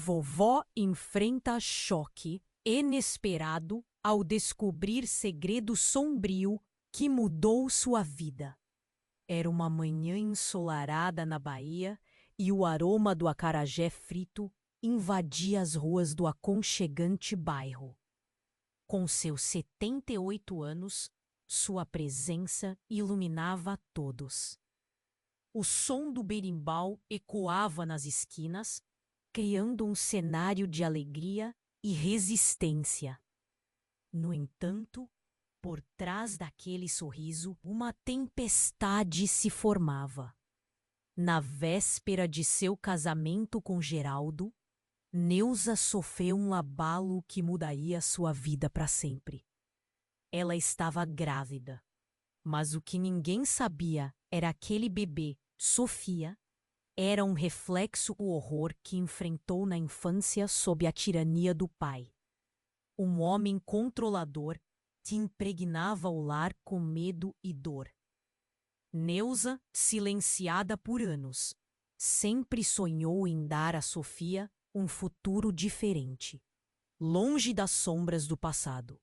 Vovó enfrenta choque inesperado ao descobrir segredo sombrio que mudou sua vida. Era uma manhã ensolarada na Bahia e o aroma do acarajé frito invadia as ruas do aconchegante bairro. Com seus 78 anos, sua presença iluminava a todos. O som do berimbau ecoava nas esquinas, criando um cenário de alegria e resistência. No entanto, por trás daquele sorriso, uma tempestade se formava. Na véspera de seu casamento com Geraldo, Neuza sofreu um abalo que mudaria sua vida para sempre. Ela estava grávida, mas o que ninguém sabia era aquele bebê, Sofia, era um reflexo do horror que enfrentou na infância sob a tirania do pai. Um homem controlador que impregnava o lar com medo e dor. Neuza, silenciada por anos, sempre sonhou em dar a Sofia um futuro diferente, longe das sombras do passado.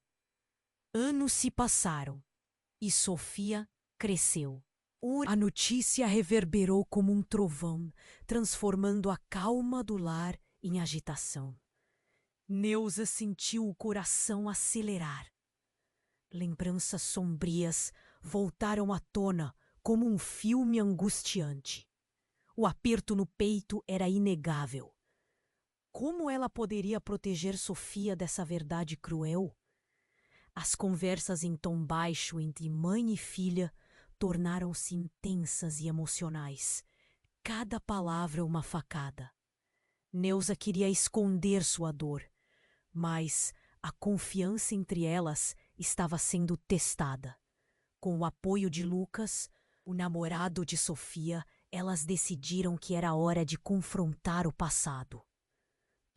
Anos se passaram e Sofia cresceu. A notícia reverberou como um trovão, transformando a calma do lar em agitação. Neuza sentiu o coração acelerar. Lembranças sombrias voltaram à tona como um filme angustiante. O aperto no peito era inegável. Como ela poderia proteger Sofia dessa verdade cruel? As conversas em tom baixo entre mãe e filha tornaram-se intensas e emocionais. Cada palavra uma facada. Neuza queria esconder sua dor, mas a confiança entre elas estava sendo testada. Com o apoio de Lucas, o namorado de Sofia, elas decidiram que era hora de confrontar o passado.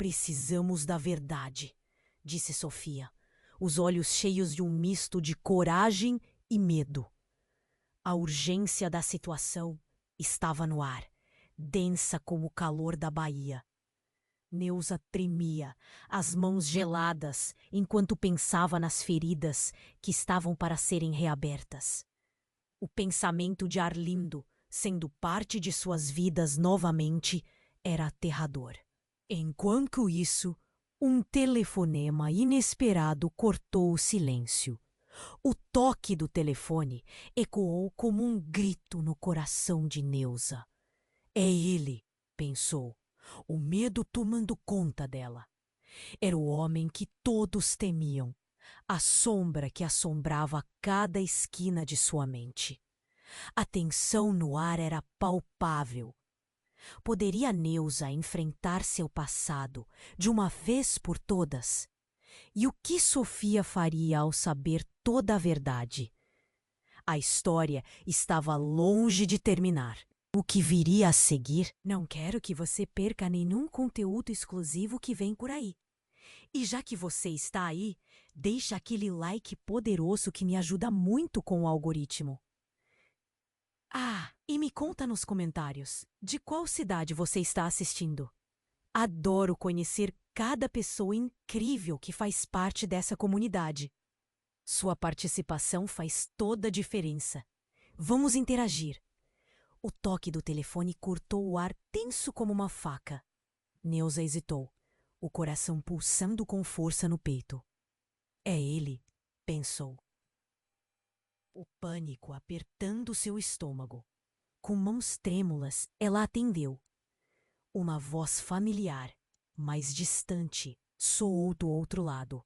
Precisamos da verdade, disse Sofia, os olhos cheios de um misto de coragem e medo. A urgência da situação estava no ar, densa como o calor da Bahia. Neuza tremia, as mãos geladas, enquanto pensava nas feridas que estavam para serem reabertas. O pensamento de Arlindo, sendo parte de suas vidas novamente, era aterrador. Enquanto isso, um telefonema inesperado cortou o silêncio. O toque do telefone ecoou como um grito no coração de Neuza. É ele, pensou, o medo tomando conta dela. Era o homem que todos temiam, a sombra que assombrava cada esquina de sua mente. A tensão no ar era palpável. Poderia Neuza enfrentar seu passado de uma vez por todas? E o que Sofia faria ao saber toda a verdade? A história estava longe de terminar. O que viria a seguir? Não quero que você perca nenhum conteúdo exclusivo que vem por aí. E já que você está aí, deixa aquele like poderoso que me ajuda muito com o algoritmo. E me conta nos comentários, de qual cidade você está assistindo? Adoro conhecer cada pessoa incrível que faz parte dessa comunidade. Sua participação faz toda a diferença. Vamos interagir. O toque do telefone cortou o ar tenso como uma faca. Neuza hesitou, o coração pulsando com força no peito. É ele, pensou. O pânico apertando seu estômago. Com mãos trêmulas, ela atendeu. Uma voz familiar, mas distante, soou do outro lado.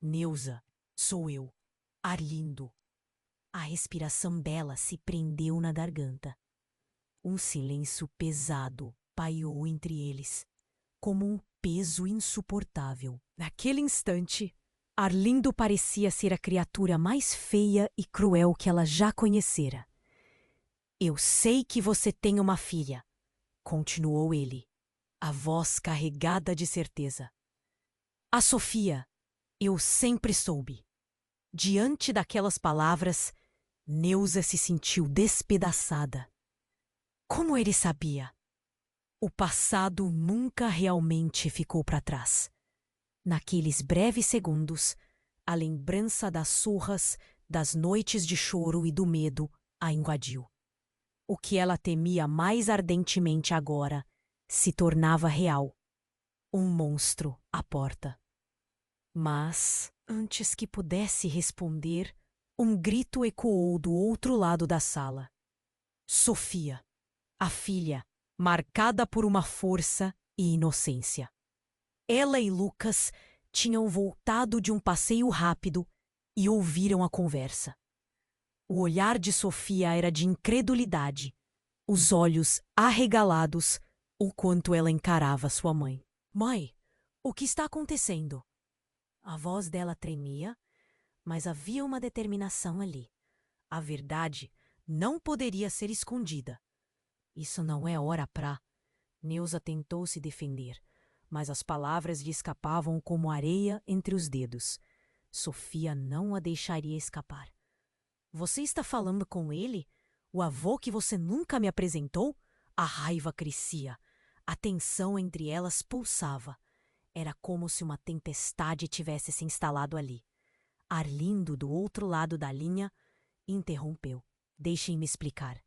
Neuza, sou eu, Arlindo. A respiração dela se prendeu na garganta. Um silêncio pesado pairou entre eles, como um peso insuportável. Naquele instante, Arlindo parecia ser a criatura mais feia e cruel que ela já conhecera. Eu sei que você tem uma filha, continuou ele, a voz carregada de certeza. A Sofia, eu sempre soube. Diante daquelas palavras, Neuza se sentiu despedaçada. Como ele sabia? O passado nunca realmente ficou para trás. Naqueles breves segundos, a lembrança das surras, das noites de choro e do medo a invadiu. O que ela temia mais ardentemente agora se tornava real. Um monstro à porta. Mas, antes que pudesse responder, um grito ecoou do outro lado da sala. Sofia, a filha, marcada por uma força e inocência. Ela e Lucas tinham voltado de um passeio rápido e ouviram a conversa. O olhar de Sofia era de incredulidade, os olhos arregalados, o quanto ela encarava sua mãe. Mãe, o que está acontecendo? A voz dela tremia, mas havia uma determinação ali. A verdade não poderia ser escondida. Isso não é hora pra... Neuza tentou se defender, mas as palavras lhe escapavam como areia entre os dedos. Sofia não a deixaria escapar. Você está falando com ele? O avô que você nunca me apresentou? A raiva crescia. A tensão entre elas pulsava. Era como se uma tempestade tivesse se instalado ali. Arlindo, do outro lado da linha, interrompeu. Deixem-me explicar.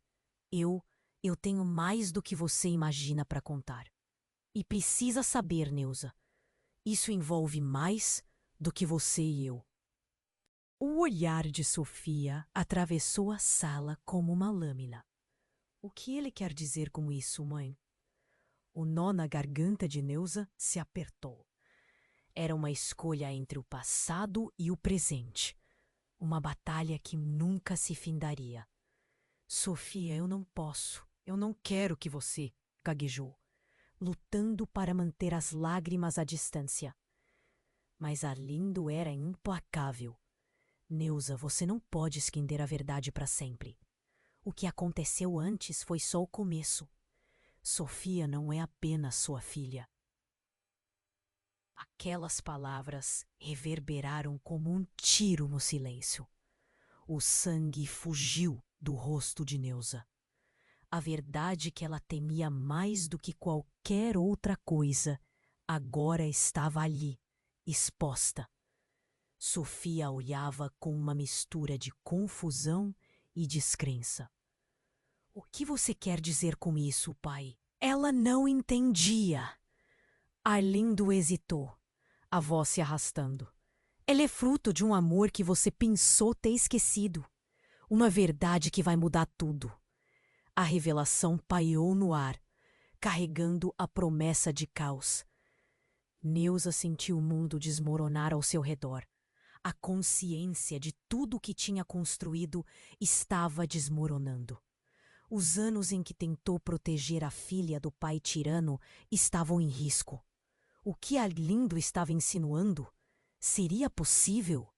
Eu tenho mais do que você imagina para contar. E precisa saber, Neuza. Isso envolve mais do que você e eu. O olhar de Sofia atravessou a sala como uma lâmina. O que ele quer dizer com isso, mãe? O nó na garganta de Neuza se apertou. Era uma escolha entre o passado e o presente. Uma batalha que nunca se findaria. Sofia, eu não posso. Eu não quero que você... gaguejou, lutando para manter as lágrimas à distância. Mas Arlindo era implacável. Neuza, você não pode esconder a verdade para sempre. O que aconteceu antes foi só o começo. Sofia não é apenas sua filha. Aquelas palavras reverberaram como um tiro no silêncio. O sangue fugiu do rosto de Neuza. A verdade que ela temia mais do que qualquer outra coisa agora estava ali, exposta. Sofia olhava com uma mistura de confusão e descrença. O que você quer dizer com isso, pai? Ela não entendia. Arlindo hesitou, a voz se arrastando. Ela é fruto de um amor que você pensou ter esquecido. Uma verdade que vai mudar tudo. A revelação pairou no ar, carregando a promessa de caos. Neuza sentiu o mundo desmoronar ao seu redor. A consciência de tudo o que tinha construído estava desmoronando. Os anos em que tentou proteger a filha do pai tirano estavam em risco. O que Arlindo estava insinuando? Seria possível?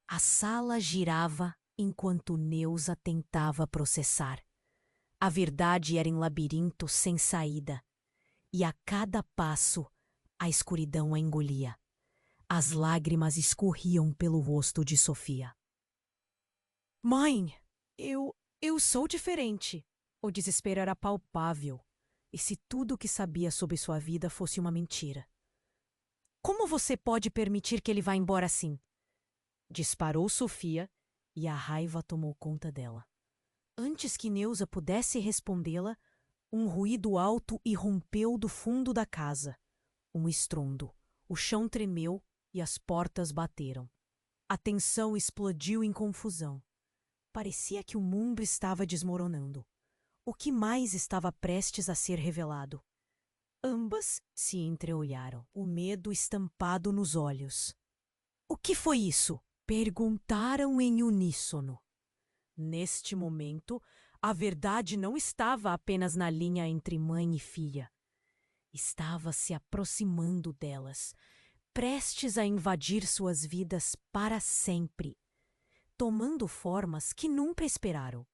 A sala girava enquanto Neuza tentava processar. A verdade era em labirinto sem saída, e a cada passo a escuridão a engolia. As lágrimas escorriam pelo rosto de Sofia. Mãe, eu sou diferente. O desespero era palpável. E se tudo o que sabia sobre sua vida fosse uma mentira? Como você pode permitir que ele vá embora assim? Disparou Sofia e a raiva tomou conta dela. Antes que Neuza pudesse respondê-la, um ruído alto irrompeu do fundo da casa. Um estrondo. O chão tremeu e as portas bateram. A tensão explodiu em confusão. Parecia que o mundo estava desmoronando. O que mais estava prestes a ser revelado? Ambas se entreolharam, o medo estampado nos olhos. O que foi isso? Perguntaram em uníssono. Neste momento, a verdade não estava apenas na linha entre mãe e filha. Estava se aproximando delas, prestes a invadir suas vidas para sempre, tomando formas que nunca esperaram.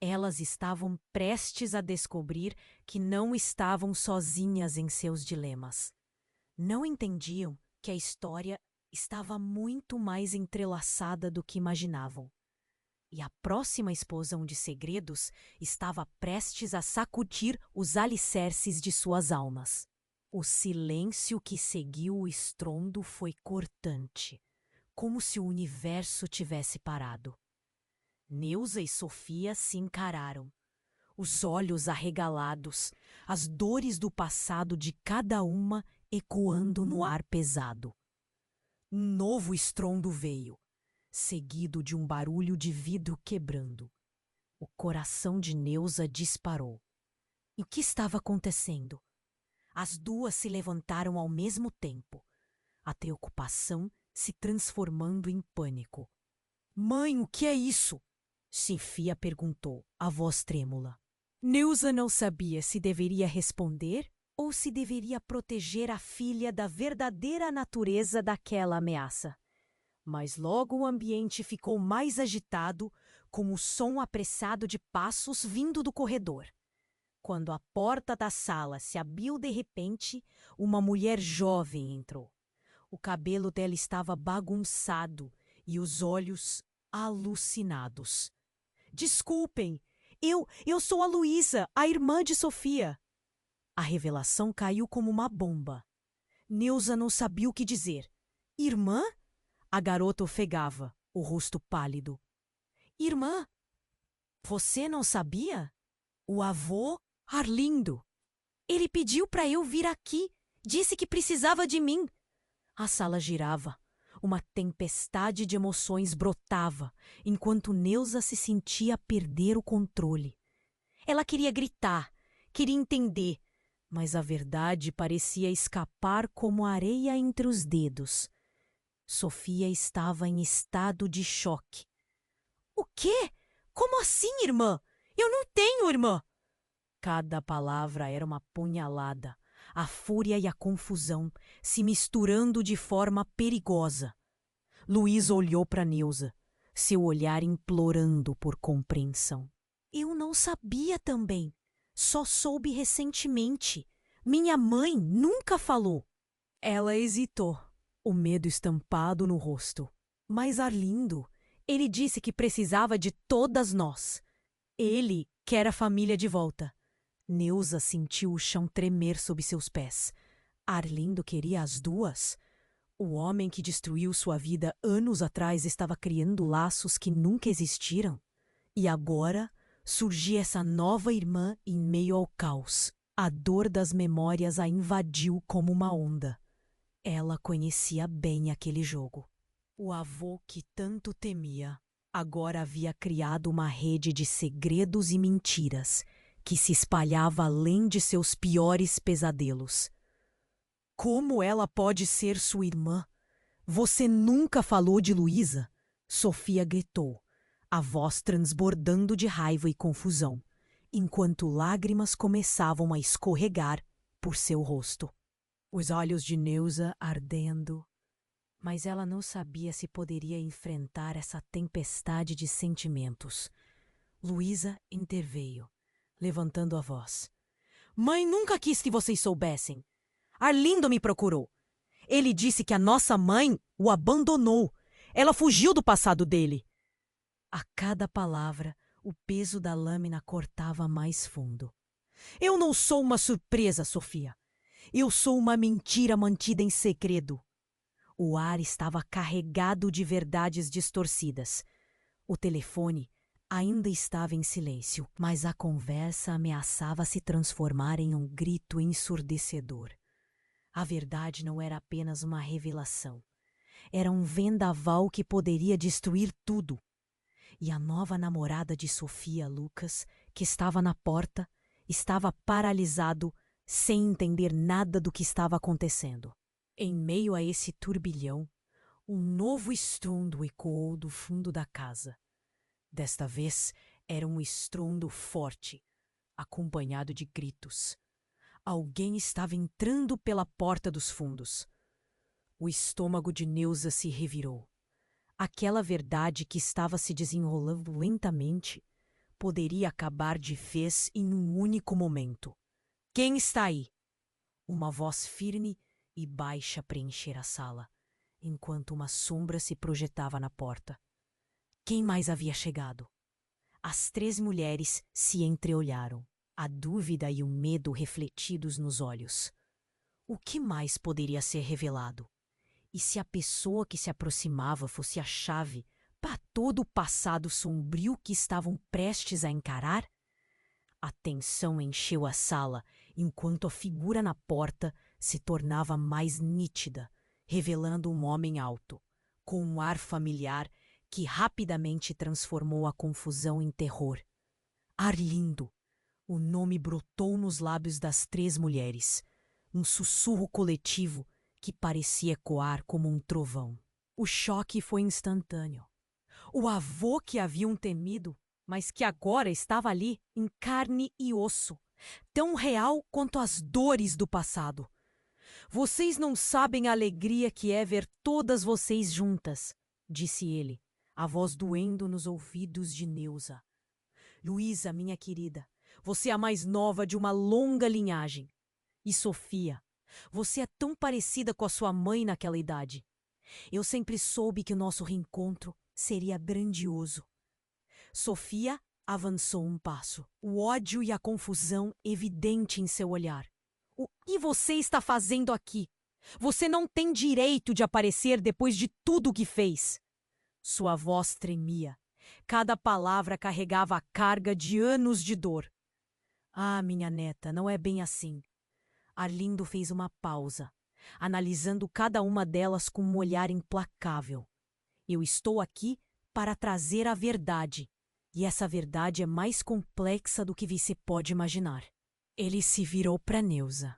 Elas estavam prestes a descobrir que não estavam sozinhas em seus dilemas. Não entendiam que a história estava muito mais entrelaçada do que imaginavam. E a próxima explosão de segredos estava prestes a sacudir os alicerces de suas almas. O silêncio que seguiu o estrondo foi cortante, como se o universo tivesse parado. Neusa e Sofia se encararam, os olhos arregalados, as dores do passado de cada uma ecoando no ar pesado. Um novo estrondo veio, seguido de um barulho de vidro quebrando. O coração de Neusa disparou. E o que estava acontecendo? As duas se levantaram ao mesmo tempo, a preocupação se transformando em pânico. "Mãe, o que é isso?" Sofia perguntou, a voz trêmula. Neusa não sabia se deveria responder ou se deveria proteger a filha da verdadeira natureza daquela ameaça. Mas logo o ambiente ficou mais agitado, com o som apressado de passos vindo do corredor. Quando a porta da sala se abriu de repente, uma mulher jovem entrou. O cabelo dela estava bagunçado e os olhos alucinados. "Desculpem, eu sou a Luísa, a irmã de Sofia." A revelação caiu como uma bomba. Neusa não sabia o que dizer. "Irmã?" A garota ofegava, o rosto pálido. "Irmã? Você não sabia? O avô Arlindo. Ele pediu para eu vir aqui. Disse que precisava de mim." A sala girava. Uma tempestade de emoções brotava, enquanto Neusa se sentia perder o controle. Ela queria gritar, queria entender, mas a verdade parecia escapar como areia entre os dedos. Sofia estava em estado de choque. "O quê? Como assim, irmã? Eu não tenho irmã!" Cada palavra era uma punhalada, a fúria e a confusão se misturando de forma perigosa. Luísa olhou para Neusa, seu olhar implorando por compreensão. "Eu não sabia também. Só soube recentemente. Minha mãe nunca falou." Ela hesitou, o medo estampado no rosto. "Mas Arlindo, ele disse que precisava de todas nós. Ele quer a família de volta." Neusa sentiu o chão tremer sob seus pés. Arlindo queria as duas? O homem que destruiu sua vida anos atrás estava criando laços que nunca existiram? E agora surgia essa nova irmã em meio ao caos. A dor das memórias a invadiu como uma onda. Ela conhecia bem aquele jogo. O avô que tanto temia agora havia criado uma rede de segredos e mentiras que se espalhava além de seus piores pesadelos. "Como ela pode ser sua irmã? Você nunca falou de Luísa?" Sofia gritou, a voz transbordando de raiva e confusão, enquanto lágrimas começavam a escorregar por seu rosto. Os olhos de Neusa ardendo, mas ela não sabia se poderia enfrentar essa tempestade de sentimentos. Luísa interveio, levantando a voz. "Mãe nunca quis que vocês soubessem. Arlindo me procurou. Ele disse que a nossa mãe o abandonou. Ela fugiu do passado dele." A cada palavra, o peso da lâmina cortava mais fundo. "Eu não sou uma surpresa, Sofia. Eu sou uma mentira mantida em segredo." O ar estava carregado de verdades distorcidas. O telefone ainda estava em silêncio, mas a conversa ameaçava se transformar em um grito ensurdecedor. A verdade não era apenas uma revelação. Era um vendaval que poderia destruir tudo. E a nova namorada de Sofia, Lucas, que estava na porta, estava paralisado, sem entender nada do que estava acontecendo. Em meio a esse turbilhão, um novo estrondo ecoou do fundo da casa. Desta vez, era um estrondo forte, acompanhado de gritos. Alguém estava entrando pela porta dos fundos. O estômago de Neusa se revirou. Aquela verdade que estava se desenrolando lentamente poderia acabar de vez em um único momento. "Quem está aí?" Uma voz firme e baixa preencher a sala, enquanto uma sombra se projetava na porta. Quem mais havia chegado? As 3 mulheres se entreolharam, a dúvida e o medo refletidos nos olhos. O que mais poderia ser revelado? E se a pessoa que se aproximava fosse a chave para todo o passado sombrio que estavam prestes a encarar? A tensão encheu a sala enquanto a figura na porta se tornava mais nítida, revelando um homem alto, com um ar familiar que rapidamente transformou a confusão em terror. Arlindo! O nome brotou nos lábios das 3 mulheres, um sussurro coletivo que parecia ecoar como um trovão. O choque foi instantâneo. O avô que haviam temido, mas que agora estava ali, em carne e osso, tão real quanto as dores do passado. Vocês não sabem a alegria que é ver todas vocês juntas, disse ele, a voz doendo nos ouvidos de Neuza. Luísa, minha querida, você é a mais nova de uma longa linhagem. E Sofia, você é tão parecida com a sua mãe naquela idade. Eu sempre soube que o nosso reencontro seria grandioso. Sofia avançou um passo, o ódio e a confusão evidente em seu olhar. O que você está fazendo aqui? Você não tem direito de aparecer depois de tudo o que fez. Sua voz tremia. Cada palavra carregava a carga de anos de dor. Ah, minha neta, não é bem assim. Arlindo fez uma pausa, analisando cada uma delas com um olhar implacável. Eu estou aqui para trazer a verdade, e essa verdade é mais complexa do que você pode imaginar. Ele se virou para Neuza.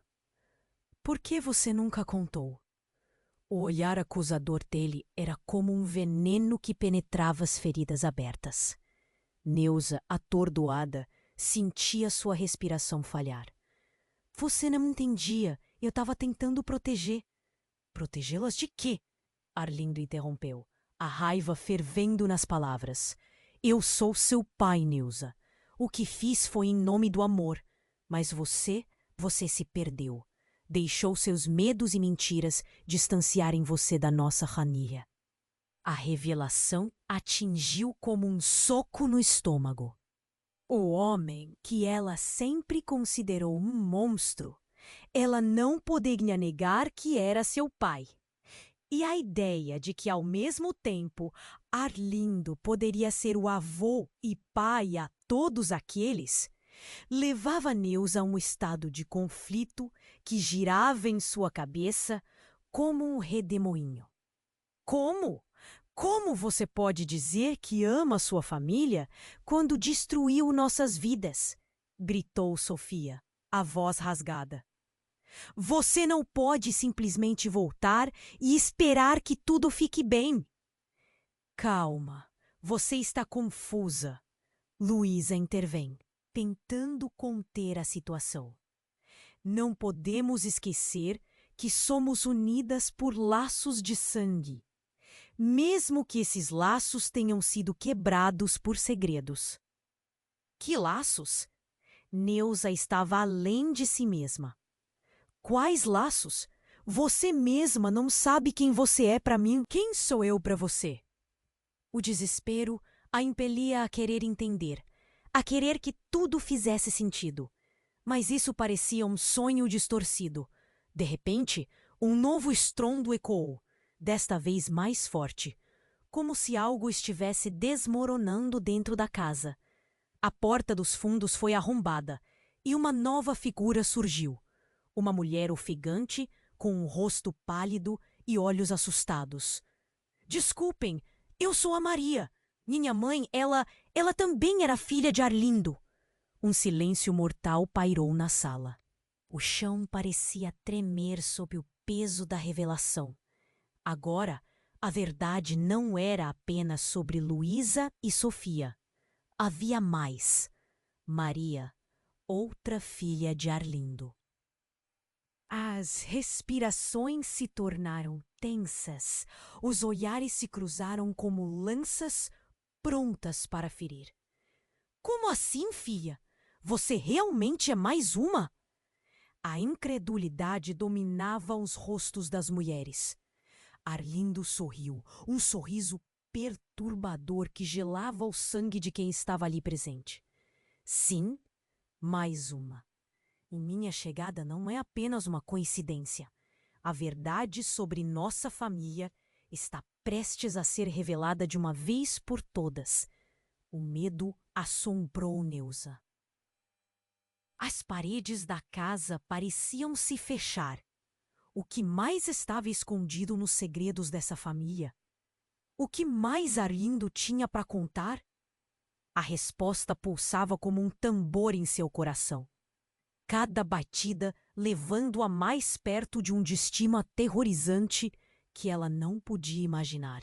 Por que você nunca contou? O olhar acusador dele era como um veneno que penetrava as feridas abertas. Neuza, atordoada, sentia sua respiração falhar. Você não entendia. Eu estava tentando proteger. Protegê-las de quê? Arlindo interrompeu, a raiva fervendo nas palavras. Eu sou seu pai, Neuza. O que fiz foi em nome do amor. Mas você se perdeu. Deixou seus medos e mentiras distanciarem você da nossa família. A revelação atingiu como um soco no estômago. O homem que ela sempre considerou um monstro, ela não poderia negar que era seu pai. E a ideia de que, ao mesmo tempo, Arlindo poderia ser o avô e pai a todos aqueles, levava Neuza a um estado de conflito que girava em sua cabeça como um redemoinho. Como? Como você pode dizer que ama sua família quando destruiu nossas vidas? Gritou Sofia, a voz rasgada. Você não pode simplesmente voltar e esperar que tudo fique bem. Calma, você está confusa. Luísa intervém, tentando conter a situação. Não podemos esquecer que somos unidas por laços de sangue, mesmo que esses laços tenham sido quebrados por segredos. Que laços? Neuza estava além de si mesma. Quais laços? Você mesma não sabe quem você é para mim. Quem sou eu para você? O desespero a impelia a querer entender, a querer que tudo fizesse sentido. Mas isso parecia um sonho distorcido. De repente, um novo estrondo ecoou, desta vez mais forte, como se algo estivesse desmoronando dentro da casa. A porta dos fundos foi arrombada e uma nova figura surgiu. Uma mulher ofegante, com um rosto pálido e olhos assustados. Desculpem, eu sou a Maria. Minha mãe, ela também era filha de Arlindo. Um silêncio mortal pairou na sala. O chão parecia tremer sob o peso da revelação. Agora, a verdade não era apenas sobre Luísa e Sofia. Havia mais. Maria, outra filha de Arlindo. As respirações se tornaram tensas. Os olhares se cruzaram como lanças prontas para ferir. Como assim, filha? Você realmente é mais uma? A incredulidade dominava os rostos das mulheres. Arlindo sorriu, um sorriso perturbador que gelava o sangue de quem estava ali presente. Sim, mais uma. E minha chegada não é apenas uma coincidência. A verdade sobre nossa família está prestes a ser revelada de uma vez por todas. O medo assombrou Neuza. As paredes da casa pareciam se fechar. O que mais estava escondido nos segredos dessa família? O que mais Arlindo tinha para contar? A resposta pulsava como um tambor em seu coração. Cada batida levando-a mais perto de um destino aterrorizante que ela não podia imaginar.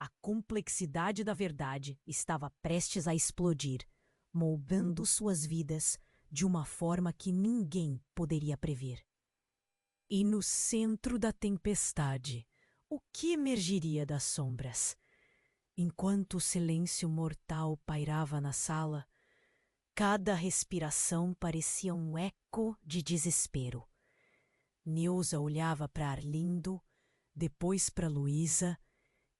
A complexidade da verdade estava prestes a explodir, moldando suas vidas de uma forma que ninguém poderia prever. E no centro da tempestade, o que emergiria das sombras? Enquanto o silêncio mortal pairava na sala, cada respiração parecia um eco de desespero. Neuza olhava para Arlindo, depois para Luísa,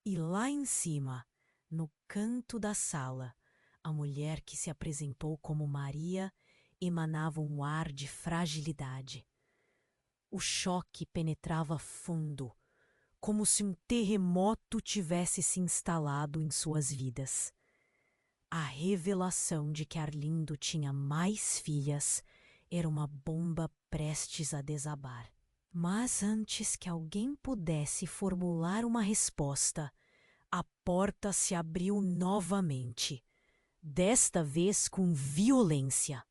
e lá em cima, no canto da sala, a mulher que se apresentou como Maria emanava um ar de fragilidade. O choque penetrava fundo, como se um terremoto tivesse se instalado em suas vidas. A revelação de que Arlindo tinha mais filhas era uma bomba prestes a desabar. Mas antes que alguém pudesse formular uma resposta, a porta se abriu novamente, desta vez com violência.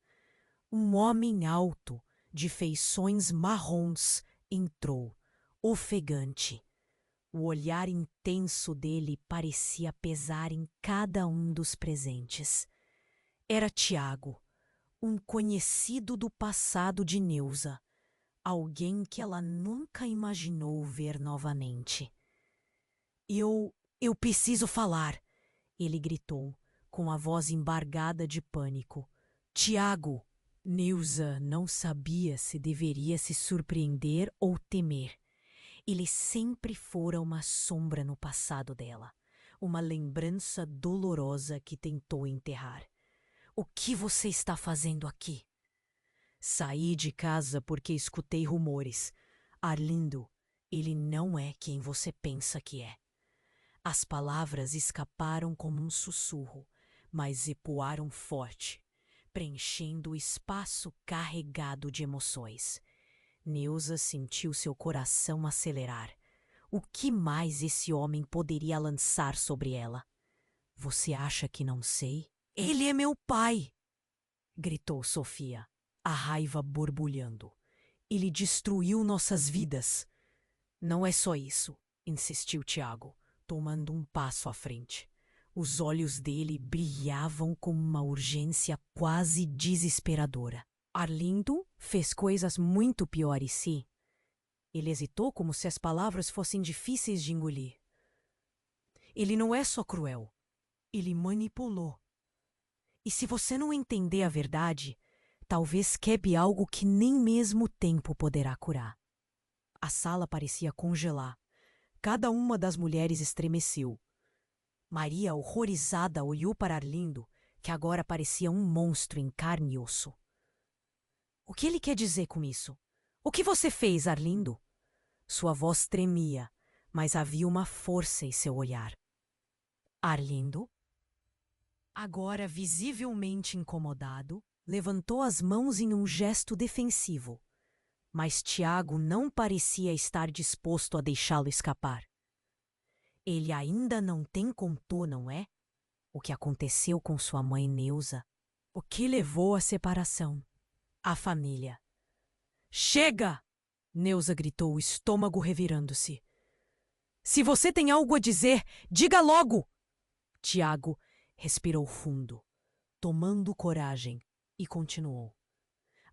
Um homem alto, de feições marrons, entrou, ofegante. O olhar intenso dele parecia pesar em cada um dos presentes. Era Tiago, um conhecido do passado de Neuza, alguém que ela nunca imaginou ver novamente. Eu preciso falar, ele gritou, com a voz embargada de pânico. Tiago! Neuza não sabia se deveria se surpreender ou temer. Ele sempre fora uma sombra no passado dela, uma lembrança dolorosa que tentou enterrar. O que você está fazendo aqui? Saí de casa porque escutei rumores. Arlindo, ele não é quem você pensa que é. As palavras escaparam como um sussurro, mas ecoaram forte, preenchendo o espaço carregado de emoções. Neuza sentiu seu coração acelerar. O que mais esse homem poderia lançar sobre ela? Você acha que não sei? Ele é meu pai! Gritou Sofia, a raiva borbulhando. Ele destruiu nossas vidas. Não é só isso, insistiu Tiago, tomando um passo à frente. Os olhos dele brilhavam com uma urgência quase desesperadora. Arlindo fez coisas muito piores, sim. Ele hesitou como se as palavras fossem difíceis de engolir. Ele não é só cruel. Ele manipulou. E se você não entender a verdade, talvez quebre algo que nem mesmo o tempo poderá curar. A sala parecia congelar. Cada uma das mulheres estremeceu. Maria, horrorizada, olhou para Arlindo, que agora parecia um monstro em carne e osso. O que ele quer dizer com isso? O que você fez, Arlindo? Sua voz tremia, mas havia uma força em seu olhar. Arlindo, agora visivelmente incomodado, levantou as mãos em um gesto defensivo, mas Tiago não parecia estar disposto a deixá-lo escapar. Ele ainda não tem contou, não é? O que aconteceu com sua mãe Neuza, o que levou à separação. A família. Chega! Neuza gritou, o estômago revirando-se. Se você tem algo a dizer, diga logo! Tiago respirou fundo, tomando coragem, e continuou.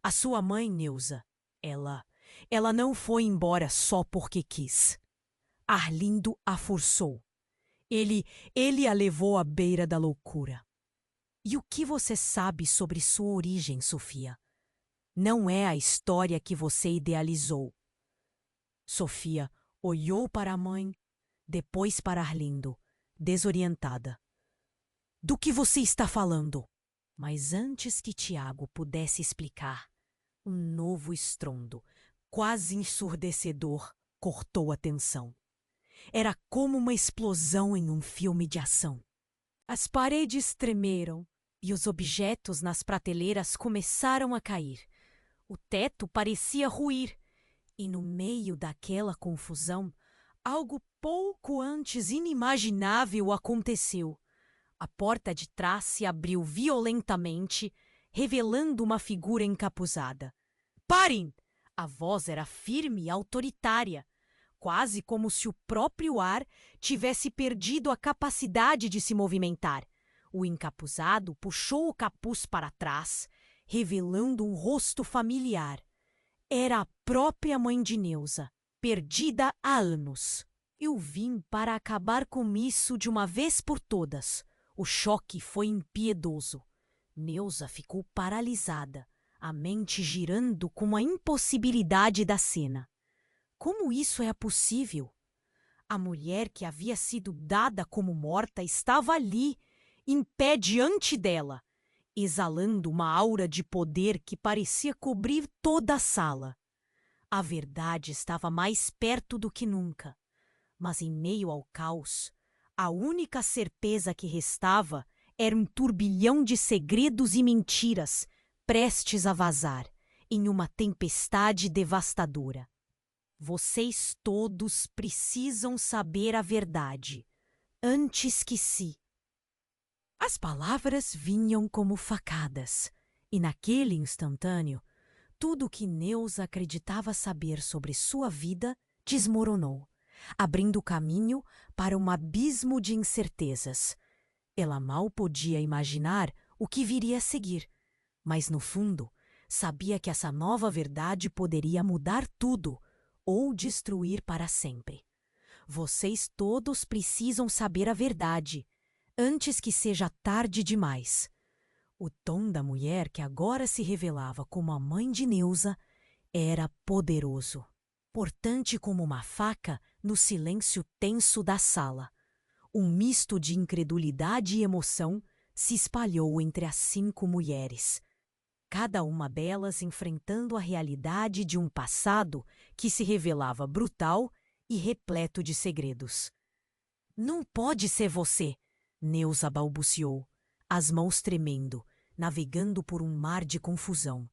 A sua mãe, Neuza, ela não foi embora só porque quis. Arlindo a forçou. Ele a levou à beira da loucura. E o que você sabe sobre sua origem, Sofia? Não é a história que você idealizou. Sofia olhou para a mãe, depois para Arlindo, desorientada. Do que você está falando? Mas antes que Tiago pudesse explicar, um novo estrondo, quase ensurdecedor, cortou a tensão. Era como uma explosão em um filme de ação. As paredes tremeram e os objetos nas prateleiras começaram a cair. O teto parecia ruir e, no meio daquela confusão, algo pouco antes inimaginável aconteceu. A porta de trás se abriu violentamente, revelando uma figura encapuzada. Parem! A voz era firme e autoritária, quase como se o próprio ar tivesse perdido a capacidade de se movimentar. O encapuzado puxou o capuz para trás, revelando um rosto familiar. Era a própria mãe de Neuza, perdida há anos. Eu vim para acabar com isso de uma vez por todas. O choque foi impiedoso. Neuza ficou paralisada, a mente girando com a impossibilidade da cena. Como isso é possível? A mulher que havia sido dada como morta estava ali, em pé diante dela, exalando uma aura de poder que parecia cobrir toda a sala. A verdade estava mais perto do que nunca, mas em meio ao caos, a única certeza que restava era um turbilhão de segredos e mentiras prestes a vazar em uma tempestade devastadora. Vocês todos precisam saber a verdade, antes que se... As palavras vinham como facadas, e naquele instantâneo, tudo o que Neuza acreditava saber sobre sua vida desmoronou, abrindo caminho para um abismo de incertezas. Ela mal podia imaginar o que viria a seguir, mas no fundo sabia que essa nova verdade poderia mudar tudo ou destruir para sempre. Vocês todos precisam saber a verdade, antes que seja tarde demais. O tom da mulher que agora se revelava como a mãe de Neuza era poderoso, cortante como uma faca no silêncio tenso da sala. Um misto de incredulidade e emoção se espalhou entre as 5 mulheres, cada uma delas enfrentando a realidade de um passado que se revelava brutal e repleto de segredos. Não pode ser você, Neuza balbuciou, as mãos tremendo, navegando por um mar de confusão.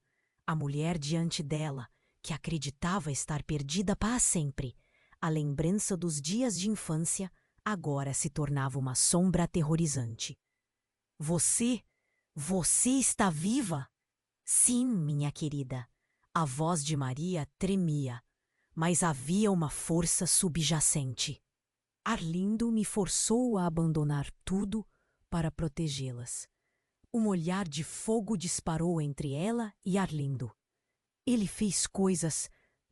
A mulher diante dela, que acreditava estar perdida para sempre, a lembrança dos dias de infância, agora se tornava uma sombra aterrorizante. Você está viva? Sim, minha querida. A voz de Maria tremia, mas havia uma força subjacente. Arlindo me forçou a abandonar tudo para protegê-las. Um olhar de fogo disparou entre ela e Arlindo. Ele fez coisas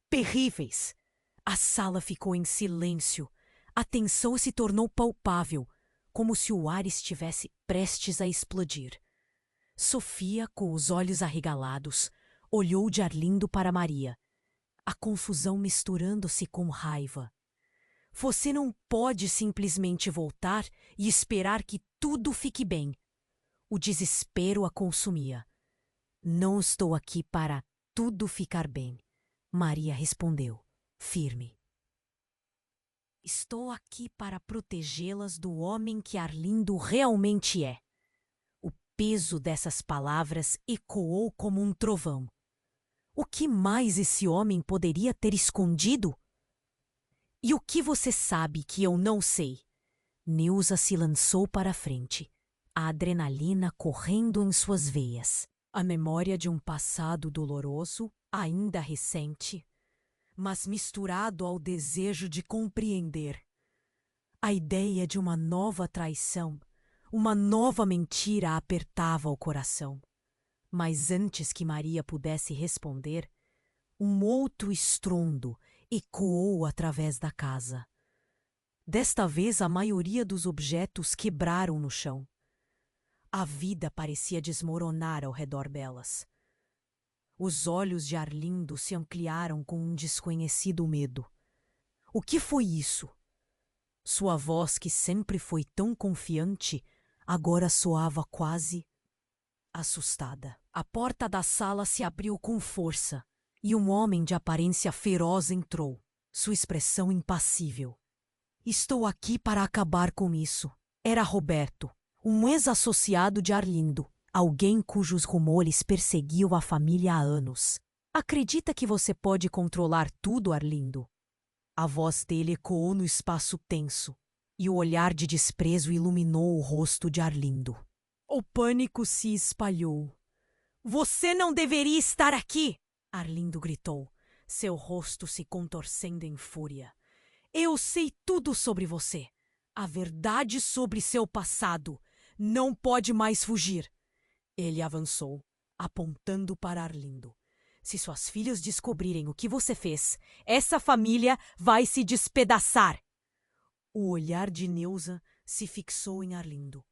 terríveis. A sala ficou em silêncio. A tensão se tornou palpável, como se o ar estivesse prestes a explodir. Sofia, com os olhos arregalados, olhou de Arlindo para Maria, a confusão misturando-se com raiva. Você não pode simplesmente voltar e esperar que tudo fique bem. O desespero a consumia. Não estou aqui para tudo ficar bem, Maria respondeu, firme. Estou aqui para protegê-las do homem que Arlindo realmente é. O peso dessas palavras ecoou como um trovão. O que mais esse homem poderia ter escondido? E o que você sabe que eu não sei? Neuza se lançou para a frente, a adrenalina correndo em suas veias. A memória de um passado doloroso, ainda recente, mas misturado ao desejo de compreender. A ideia de uma nova traição, uma nova mentira apertava o coração. Mas antes que Maria pudesse responder, um outro estrondo ecoou através da casa. Desta vez, a maioria dos objetos quebraram no chão. A vida parecia desmoronar ao redor delas. Os olhos de Arlindo se ampliaram com um desconhecido medo. O que foi isso? Sua voz, que sempre foi tão confiante, agora soava quase assustada. A porta da sala se abriu com força e um homem de aparência feroz entrou, sua expressão impassível. Estou aqui para acabar com isso. Era Roberto, um ex-associado de Arlindo, alguém cujos rumores perseguiam a família há anos. Acredita que você pode controlar tudo, Arlindo? A voz dele ecoou no espaço tenso, e o olhar de desprezo iluminou o rosto de Arlindo. O pânico se espalhou. Você não deveria estar aqui! Arlindo gritou, seu rosto se contorcendo em fúria. Eu sei tudo sobre você. A verdade sobre seu passado. Não pode mais fugir. Ele avançou, apontando para Arlindo. Se suas filhas descobrirem o que você fez, essa família vai se despedaçar. O olhar de Neuza se fixou em Arlindo.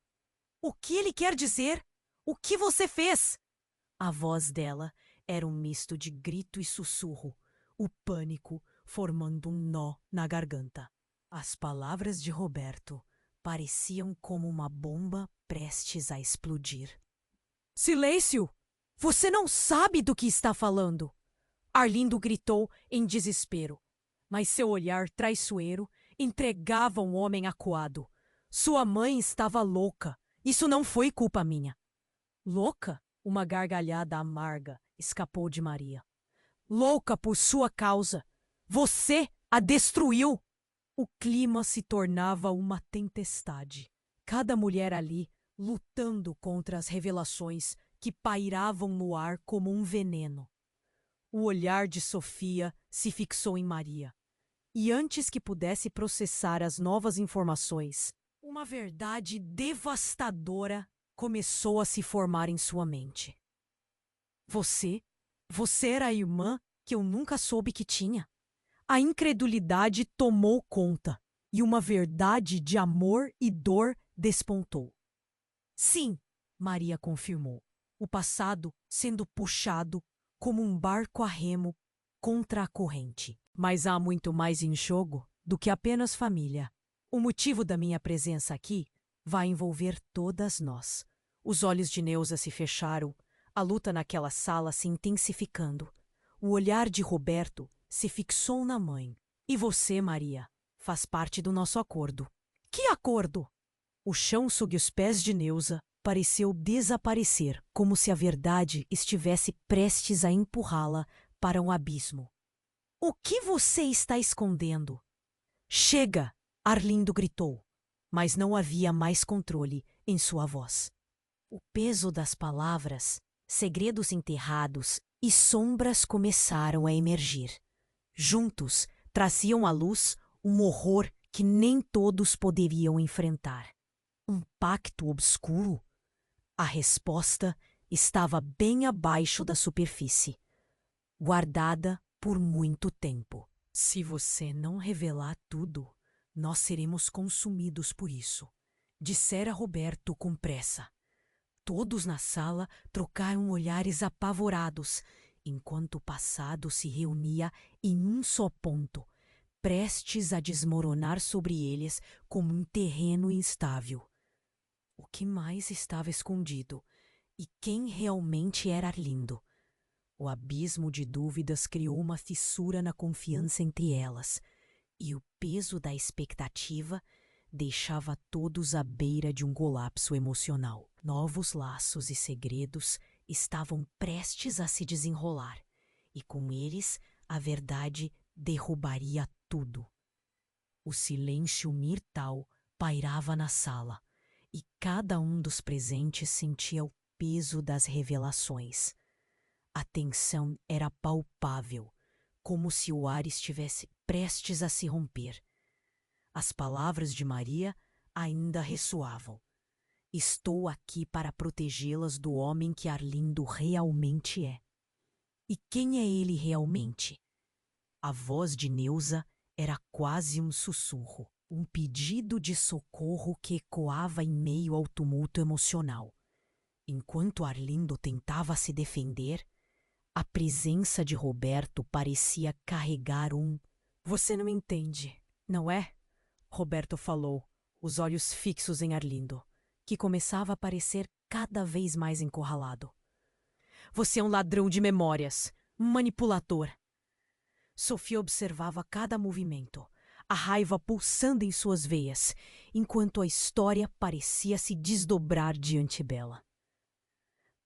O que ele quer dizer? O que você fez? A voz dela era um misto de grito e sussurro, o pânico formando um nó na garganta. As palavras de Roberto pareciam como uma bomba prestes a explodir. Silêncio! Você não sabe do que está falando! Arlindo gritou em desespero, mas seu olhar traiçoeiro entregava um homem acuado. Sua mãe estava louca. Isso não foi culpa minha. Louca? Uma gargalhada amarga escapou de Maria. Louca por sua causa. Você a destruiu! O clima se tornava uma tempestade. Cada mulher ali lutando contra as revelações que pairavam no ar como um veneno. O olhar de Sofia se fixou em Maria. E antes que pudesse processar as novas informações, uma verdade devastadora começou a se formar em sua mente. Você era a irmã que eu nunca soube que tinha. A incredulidade tomou conta e uma verdade de amor e dor despontou. Sim, Maria confirmou, o passado sendo puxado como um barco a remo contra a corrente. Mas há muito mais em jogo do que apenas família. O motivo da minha presença aqui vai envolver todas nós. Os olhos de Neuza se fecharam, a luta naquela sala se intensificando. O olhar de Roberto se fixou na mãe. E você, Maria, faz parte do nosso acordo. Que acordo? O chão sob os pés de Neuza pareceu desaparecer, como se a verdade estivesse prestes a empurrá-la para um abismo. O que você está escondendo? Chega! Arlindo gritou, mas não havia mais controle em sua voz. O peso das palavras, segredos enterrados e sombras começaram a emergir. Juntos, traziam à luz um horror que nem todos poderiam enfrentar. Um pacto obscuro? A resposta estava bem abaixo da superfície, guardada por muito tempo. Se você não revelar tudo, nós seremos consumidos por isso, dissera Roberto com pressa. Todos na sala trocaram olhares apavorados, enquanto o passado se reunia em um só ponto, prestes a desmoronar sobre eles como um terreno instável. O que mais estava escondido? E quem realmente era Arlindo? O abismo de dúvidas criou uma fissura na confiança entre elas, e o peso da expectativa deixava todos à beira de um colapso emocional. Novos laços e segredos estavam prestes a se desenrolar, e com eles a verdade derrubaria tudo. O silêncio mortal pairava na sala, e cada um dos presentes sentia o peso das revelações. A tensão era palpável, como se o ar estivesse prestes a se romper. As palavras de Maria ainda ressoavam. Estou aqui para protegê-las do homem que Arlindo realmente é. E quem é ele realmente? A voz de Neuza era quase um sussurro, um pedido de socorro que ecoava em meio ao tumulto emocional. Enquanto Arlindo tentava se defender, a presença de Roberto parecia carregar um... Você não entende, não é? Roberto falou, os olhos fixos em Arlindo, que começava a parecer cada vez mais encurralado. Você é um ladrão de memórias, um manipulador. Sofia observava cada movimento, a raiva pulsando em suas veias, enquanto a história parecia se desdobrar diante dela.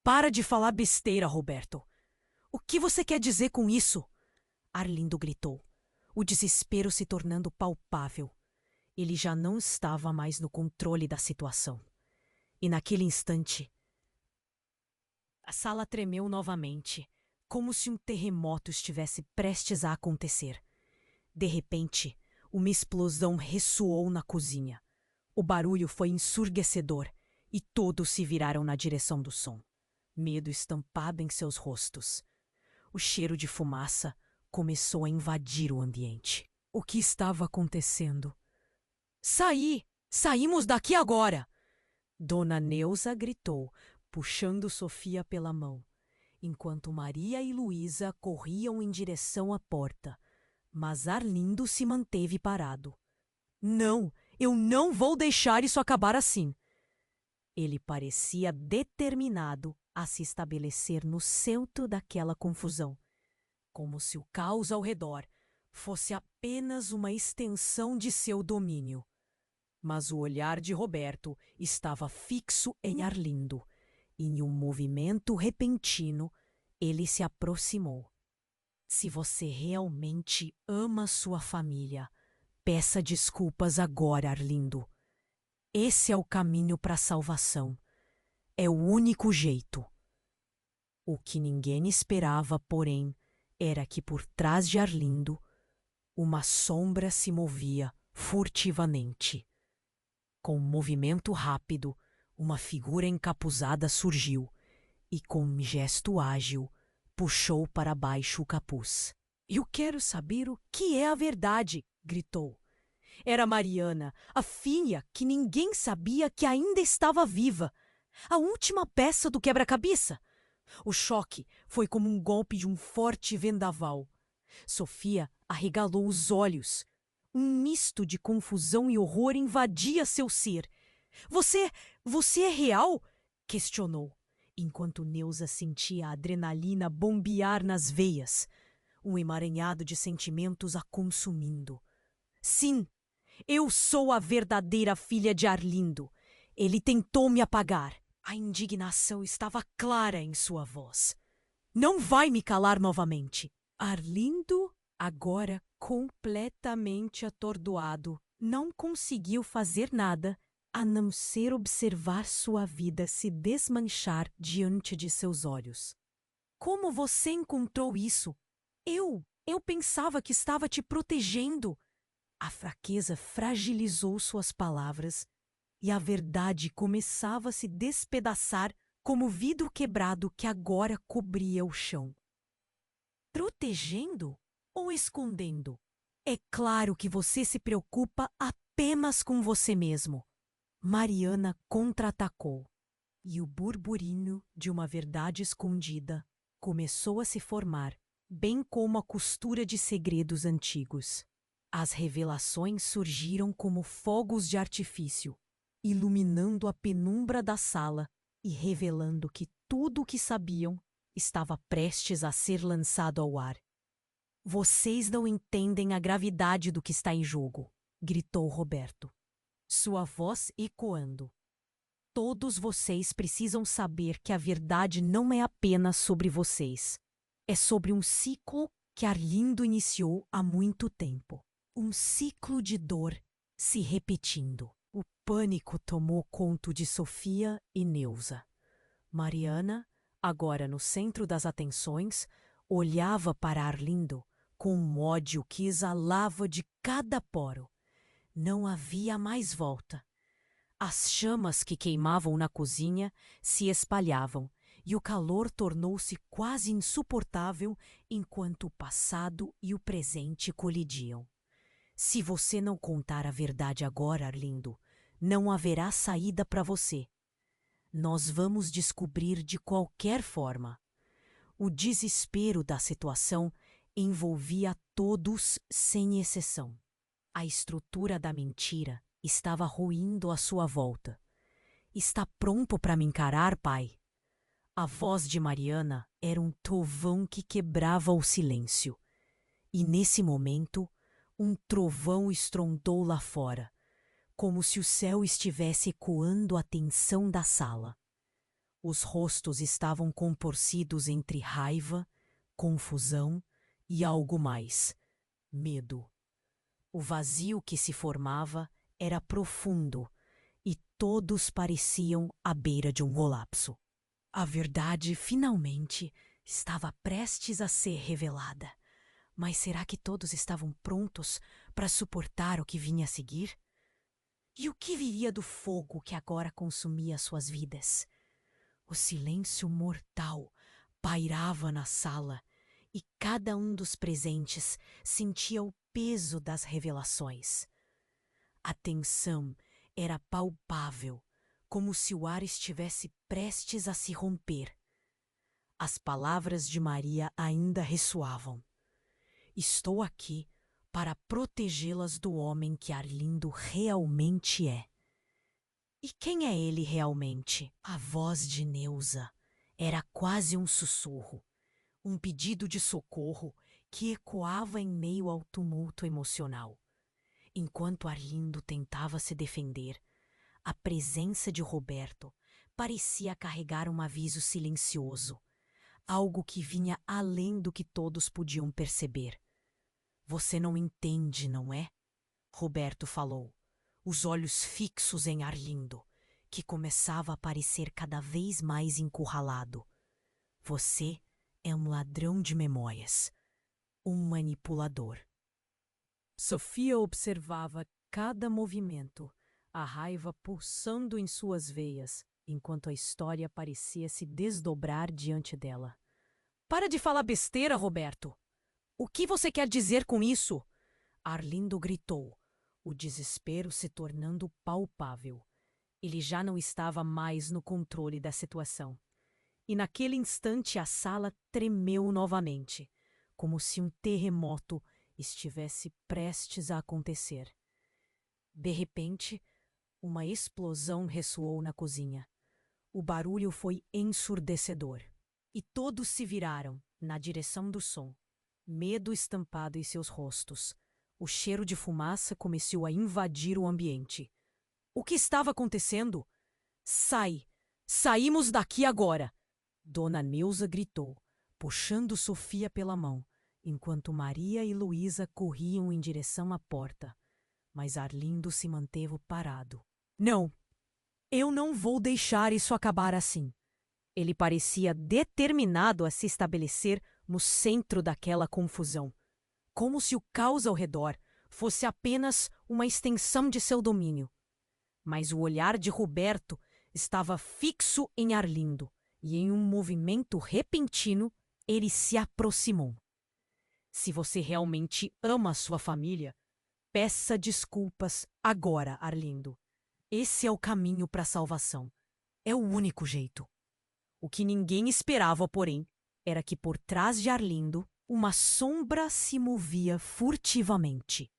Para de falar besteira, Roberto. O que você quer dizer com isso? Arlindo gritou, o desespero se tornando palpável. Ele já não estava mais no controle da situação. E naquele instante, a sala tremeu novamente, como se um terremoto estivesse prestes a acontecer. De repente, uma explosão ressoou na cozinha. O barulho foi ensurdecedor e todos se viraram na direção do som. Medo estampado em seus rostos. O cheiro de fumaça começou a invadir o ambiente. O que estava acontecendo? Saímos daqui agora! Dona Neuza gritou, puxando Sofia pela mão, enquanto Maria e Luísa corriam em direção à porta. Mas Arlindo se manteve parado. Não, eu não vou deixar isso acabar assim. Ele parecia determinado a se estabelecer no centro daquela confusão, como se o caos ao redor fosse apenas uma extensão de seu domínio. Mas o olhar de Roberto estava fixo em Arlindo, e em um movimento repentino, ele se aproximou. Se você realmente ama sua família, peça desculpas agora, Arlindo. Esse é o caminho para a salvação. É o único jeito. O que ninguém esperava, porém, era que por trás de Arlindo, uma sombra se movia furtivamente. Com um movimento rápido, uma figura encapuzada surgiu e, com um gesto ágil, puxou para baixo o capuz. Eu quero saber o que é a verdade, gritou. Era Mariana, a filha que ninguém sabia que ainda estava viva. A última peça do quebra-cabeça. O choque foi como um golpe de um forte vendaval. Sofia arregalou os olhos. Um misto de confusão e horror invadia seu ser. Você é real? Questionou, enquanto Neuza sentia a adrenalina bombear nas veias, um emaranhado de sentimentos a consumindo. Sim, eu sou a verdadeira filha de Arlindo. Ele tentou me apagar. A indignação estava clara em sua voz. Não vai me calar novamente. Arlindo, agora completamente atordoado, não conseguiu fazer nada a não ser observar sua vida se desmanchar diante de seus olhos. Como você encontrou isso? Eu pensava que estava te protegendo. A fraqueza fragilizou suas palavras e a verdade começava a se despedaçar como vidro quebrado que agora cobria o chão. Protegendo ou escondendo? É claro que você se preocupa apenas com você mesmo. Mariana contra-atacou, e o burburinho de uma verdade escondida começou a se formar, bem como a costura de segredos antigos. As revelações surgiram como fogos de artifício, iluminando a penumbra da sala e revelando que tudo o que sabiam estava prestes a ser lançado ao ar. Vocês não entendem a gravidade do que está em jogo, gritou Roberto, sua voz ecoando. Todos vocês precisam saber que a verdade não é apenas sobre vocês. É sobre um ciclo que Arlindo iniciou há muito tempo. Um ciclo de dor se repetindo. O pânico tomou conta de Sofia e Neuza. Mariana, agora no centro das atenções, olhava para Arlindo com um ódio que exalava de cada poro. Não havia mais volta. As chamas que queimavam na cozinha se espalhavam e o calor tornou-se quase insuportável enquanto o passado e o presente colidiam. Se você não contar a verdade agora, Arlindo, não haverá saída para você. Nós vamos descobrir de qualquer forma. O desespero da situação envolvia todos sem exceção. A estrutura da mentira estava ruindo à sua volta. Está pronto para me encarar, pai? A voz de Mariana era um trovão que quebrava o silêncio. E nesse momento, um trovão estrondou lá fora, como se o céu estivesse ecoando a tensão da sala. Os rostos estavam contorcidos entre raiva, confusão e algo mais: medo. O vazio que se formava era profundo e todos pareciam à beira de um colapso. A verdade, finalmente, estava prestes a ser revelada. Mas será que todos estavam prontos para suportar o que vinha a seguir? E o que viria do fogo que agora consumia suas vidas? O silêncio mortal pairava na sala e cada um dos presentes sentia o peso das revelações. A tensão era palpável, como se o ar estivesse prestes a se romper. As palavras de Maria ainda ressoavam. Estou aqui para protegê-las do homem que Arlindo realmente é. E quem é ele realmente? A voz de Neuza era quase um sussurro, um pedido de socorro que ecoava em meio ao tumulto emocional. Enquanto Arlindo tentava se defender, a presença de Roberto parecia carregar um aviso silencioso, algo que vinha além do que todos podiam perceber. Você não entende, não é? Roberto falou, os olhos fixos em Arlindo, que começava a parecer cada vez mais encurralado. Você é um ladrão de memórias, um manipulador. Sofia observava cada movimento, a raiva pulsando em suas veias, enquanto a história parecia se desdobrar diante dela. Para de falar besteira, Roberto! O que você quer dizer com isso? Arlindo gritou, o desespero se tornando palpável. Ele já não estava mais no controle da situação. E naquele instante a sala tremeu novamente, como se um terremoto estivesse prestes a acontecer. De repente, uma explosão ressoou na cozinha. O barulho foi ensurdecedor. E todos se viraram na direção do som. Medo estampado em seus rostos. O cheiro de fumaça começou a invadir o ambiente. O que estava acontecendo? Sai! Saímos daqui agora! Dona Neuza gritou, puxando Sofia pela mão, enquanto Maria e Luísa corriam em direção à porta. Mas Arlindo se manteve parado. Não! Eu não vou deixar isso acabar assim. Ele parecia determinado a se estabelecer no centro daquela confusão, como se o caos ao redor fosse apenas uma extensão de seu domínio. Mas o olhar de Roberto estava fixo em Arlindo, e em um movimento repentino, ele se aproximou. Se você realmente ama sua família, peça desculpas agora, Arlindo. Esse é o caminho para a salvação. É o único jeito. O que ninguém esperava, porém, era que por trás de Arlindo, uma sombra se movia furtivamente.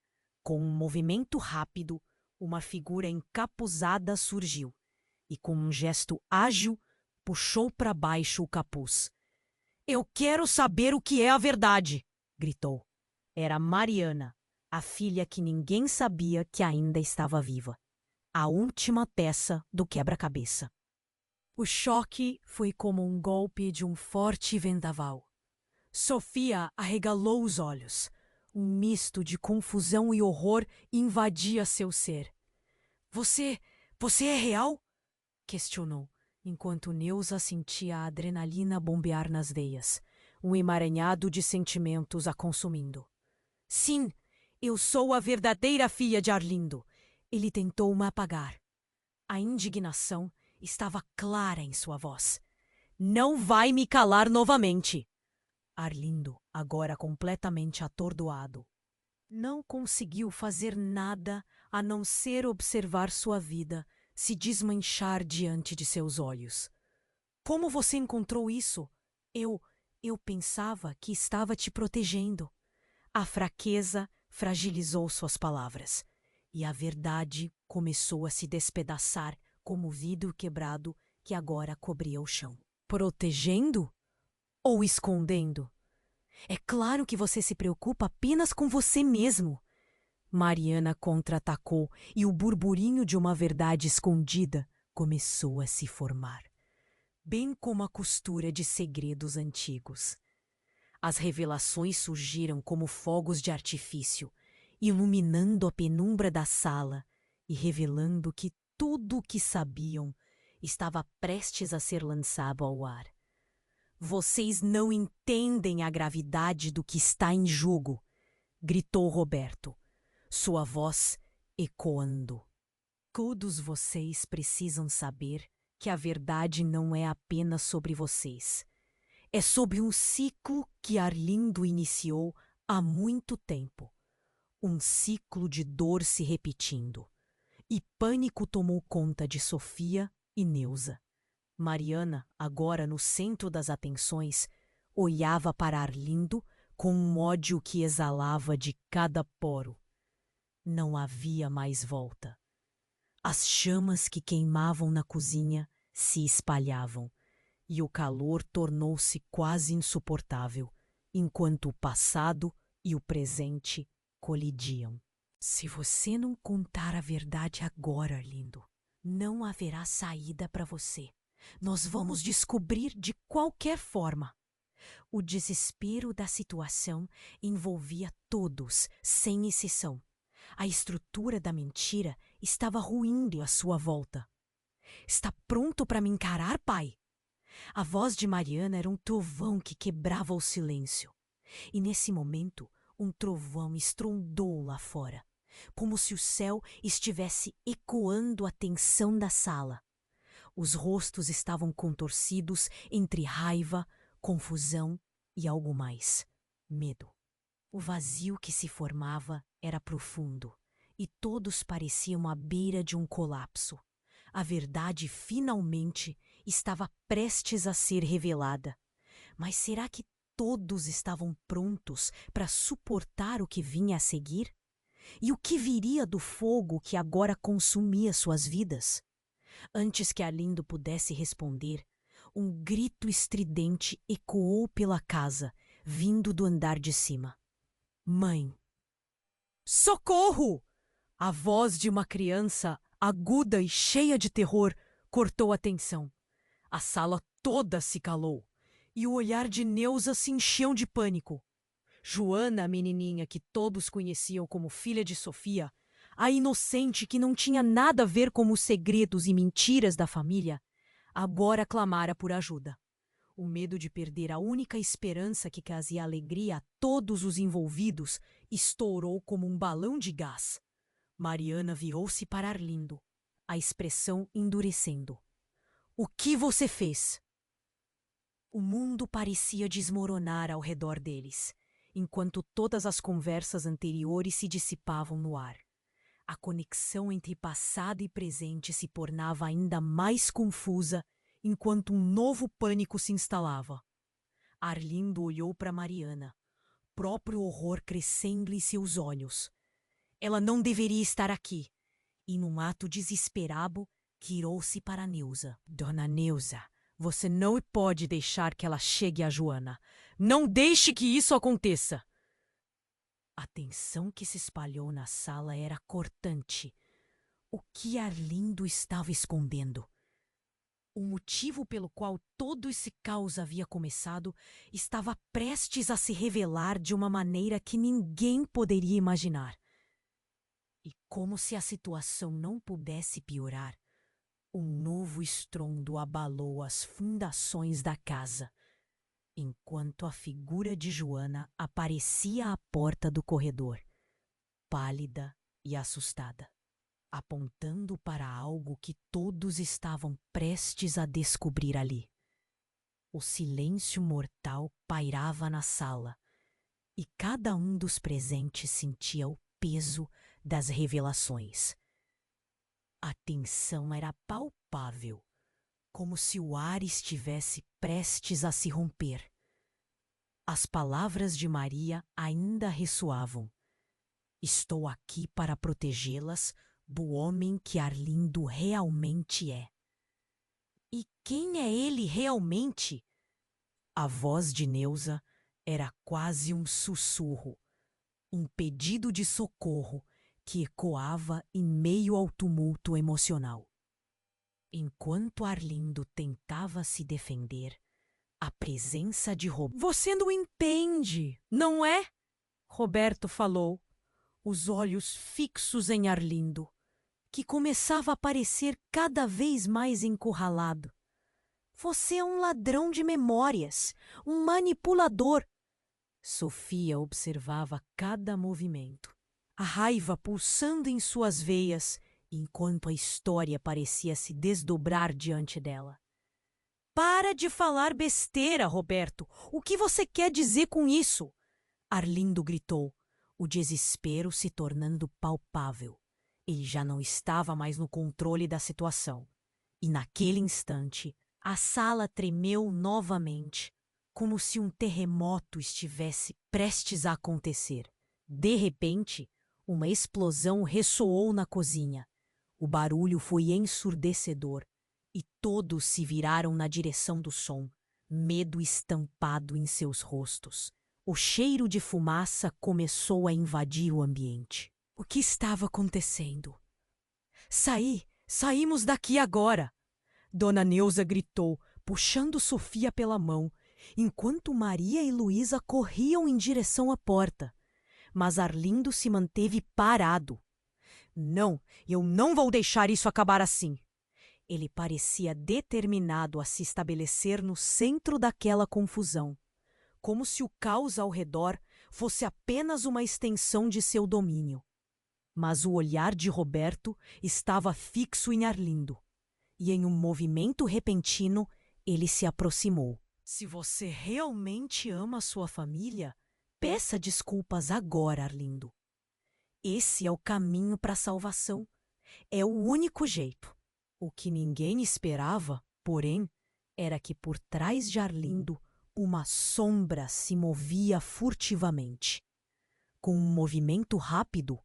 Com um movimento rápido, uma figura encapuzada surgiu e, com um gesto ágil, puxou para baixo o capuz. Eu quero saber o que é a verdade! Gritou. Era Mariana, a filha que ninguém sabia que ainda estava viva. A última peça do quebra-cabeça. O choque foi como um golpe de um forte vendaval. Sofia arregalou os olhos. Um misto de confusão e horror invadia seu ser. Você é real? Questionou, enquanto Neuza sentia a adrenalina bombear nas veias, um emaranhado de sentimentos a consumindo. Sim, eu sou a verdadeira filha de Arlindo. Ele tentou me apagar. A indignação estava clara em sua voz. Não vai me calar novamente! Arlindo, agora completamente atordoado, não conseguiu fazer nada a não ser observar sua vida se desmanchar diante de seus olhos. Como você encontrou isso? Eu pensava que estava te protegendo. A fraqueza fragilizou suas palavras, e a verdade começou a se despedaçar como vidro quebrado que agora cobria o chão. Protegendo ou escondendo? É claro que você se preocupa apenas com você mesmo. Mariana contra-atacou e o burburinho de uma verdade escondida começou a se formar, bem como a costura de segredos antigos. As revelações surgiram como fogos de artifício, iluminando a penumbra da sala e revelando que tudo o que sabiam estava prestes a ser lançado ao ar. Vocês não entendem a gravidade do que está em jogo, gritou Roberto, sua voz ecoando. Todos vocês precisam saber que a verdade não é apenas sobre vocês. É sobre um ciclo que Arlindo iniciou há muito tempo. Um ciclo de dor se repetindo. E pânico tomou conta de Sofia e Neuza. Mariana, agora no centro das atenções, olhava para Arlindo com um ódio que exalava de cada poro. Não havia mais volta. As chamas que queimavam na cozinha se espalhavam, e o calor tornou-se quase insuportável, enquanto o passado e o presente colidiam. Se você não contar a verdade agora, Arlindo, não haverá saída para você. Nós vamos descobrir de qualquer forma. O desespero da situação envolvia todos, sem exceção. A estrutura da mentira estava ruindo à sua volta. Está pronto para me encarar, pai? A voz de Mariana era um trovão que quebrava o silêncio. E nesse momento, um trovão estrondou lá fora, como se o céu estivesse ecoando a tensão da sala. Os rostos estavam contorcidos entre raiva, confusão e algo mais: medo. O vazio que se formava era profundo, e todos pareciam à beira de um colapso. A verdade finalmente estava prestes a ser revelada. Mas será que todos estavam prontos para suportar o que vinha a seguir? E o que viria do fogo que agora consumia suas vidas? Antes que Arlindo pudesse responder, um grito estridente ecoou pela casa, vindo do andar de cima. Mãe! Socorro! A voz de uma criança, aguda e cheia de terror, cortou a tensão. A sala toda se calou, e o olhar de Neuza se encheu de pânico. Joana, a menininha que todos conheciam como filha de Sofia, a inocente que não tinha nada a ver com os segredos e mentiras da família, agora clamara por ajuda. O medo de perder a única esperança que trazia alegria a todos os envolvidos estourou como um balão de gás. Mariana virou-se para Arlindo, a expressão endurecendo. O que você fez? O mundo parecia desmoronar ao redor deles, enquanto todas as conversas anteriores se dissipavam no ar. A conexão entre passado e presente se tornava ainda mais confusa enquanto um novo pânico se instalava. Arlindo olhou para Mariana, próprio horror crescendo em seus olhos. Ela não deveria estar aqui, e num ato desesperado, virou-se para Neuza. Dona Neuza, você não pode deixar que ela chegue a Joana. Não deixe que isso aconteça! A tensão que se espalhou na sala era cortante. O que Arlindo estava escondendo? O motivo pelo qual todo esse caos havia começado estava prestes a se revelar de uma maneira que ninguém poderia imaginar. E como se a situação não pudesse piorar, um novo estrondo abalou as fundações da casa, enquanto a figura de Joana aparecia à porta do corredor, pálida e assustada, apontando para algo que todos estavam prestes a descobrir ali. O silêncio mortal pairava na sala, e cada um dos presentes sentia o peso das revelações. A tensão era palpável, como se o ar estivesse prestes a se romper. As palavras de Maria ainda ressoavam. Estou aqui para protegê-las do homem que Arlindo realmente é. E quem é ele realmente? A voz de Neuza era quase um sussurro, um pedido de socorro que ecoava em meio ao tumulto emocional. Enquanto Arlindo tentava se defender, a presença de Roberto... Você não entende, não é? Roberto falou, os olhos fixos em Arlindo, que começava a parecer cada vez mais encurralado. Você é um ladrão de memórias, um manipulador. Sofia observava cada movimento, a raiva pulsando em suas veias, enquanto a história parecia se desdobrar diante dela. Para de falar besteira, Roberto. O que você quer dizer com isso? Arlindo gritou, o desespero se tornando palpável. Ele já não estava mais no controle da situação. E naquele instante, a sala tremeu novamente, como se um terremoto estivesse prestes a acontecer. De repente, uma explosão ressoou na cozinha. O barulho foi ensurdecedor e todos se viraram na direção do som, medo estampado em seus rostos. O cheiro de fumaça começou a invadir o ambiente. O que estava acontecendo? Saímos daqui agora! Dona Neuza gritou, puxando Sofia pela mão, enquanto Maria e Luísa corriam em direção à porta. Mas Arlindo se manteve parado. Não, eu não vou deixar isso acabar assim. Ele parecia determinado a se estabelecer no centro daquela confusão, como se o caos ao redor fosse apenas uma extensão de seu domínio. Mas o olhar de Roberto estava fixo em Arlindo, e em um movimento repentino ele se aproximou. Se você realmente ama sua família, peça desculpas agora, Arlindo. Esse é o caminho para a salvação. É o único jeito. O que ninguém esperava, porém, era que por trás de Arlindo uma sombra se movia furtivamente. Com um movimento rápido,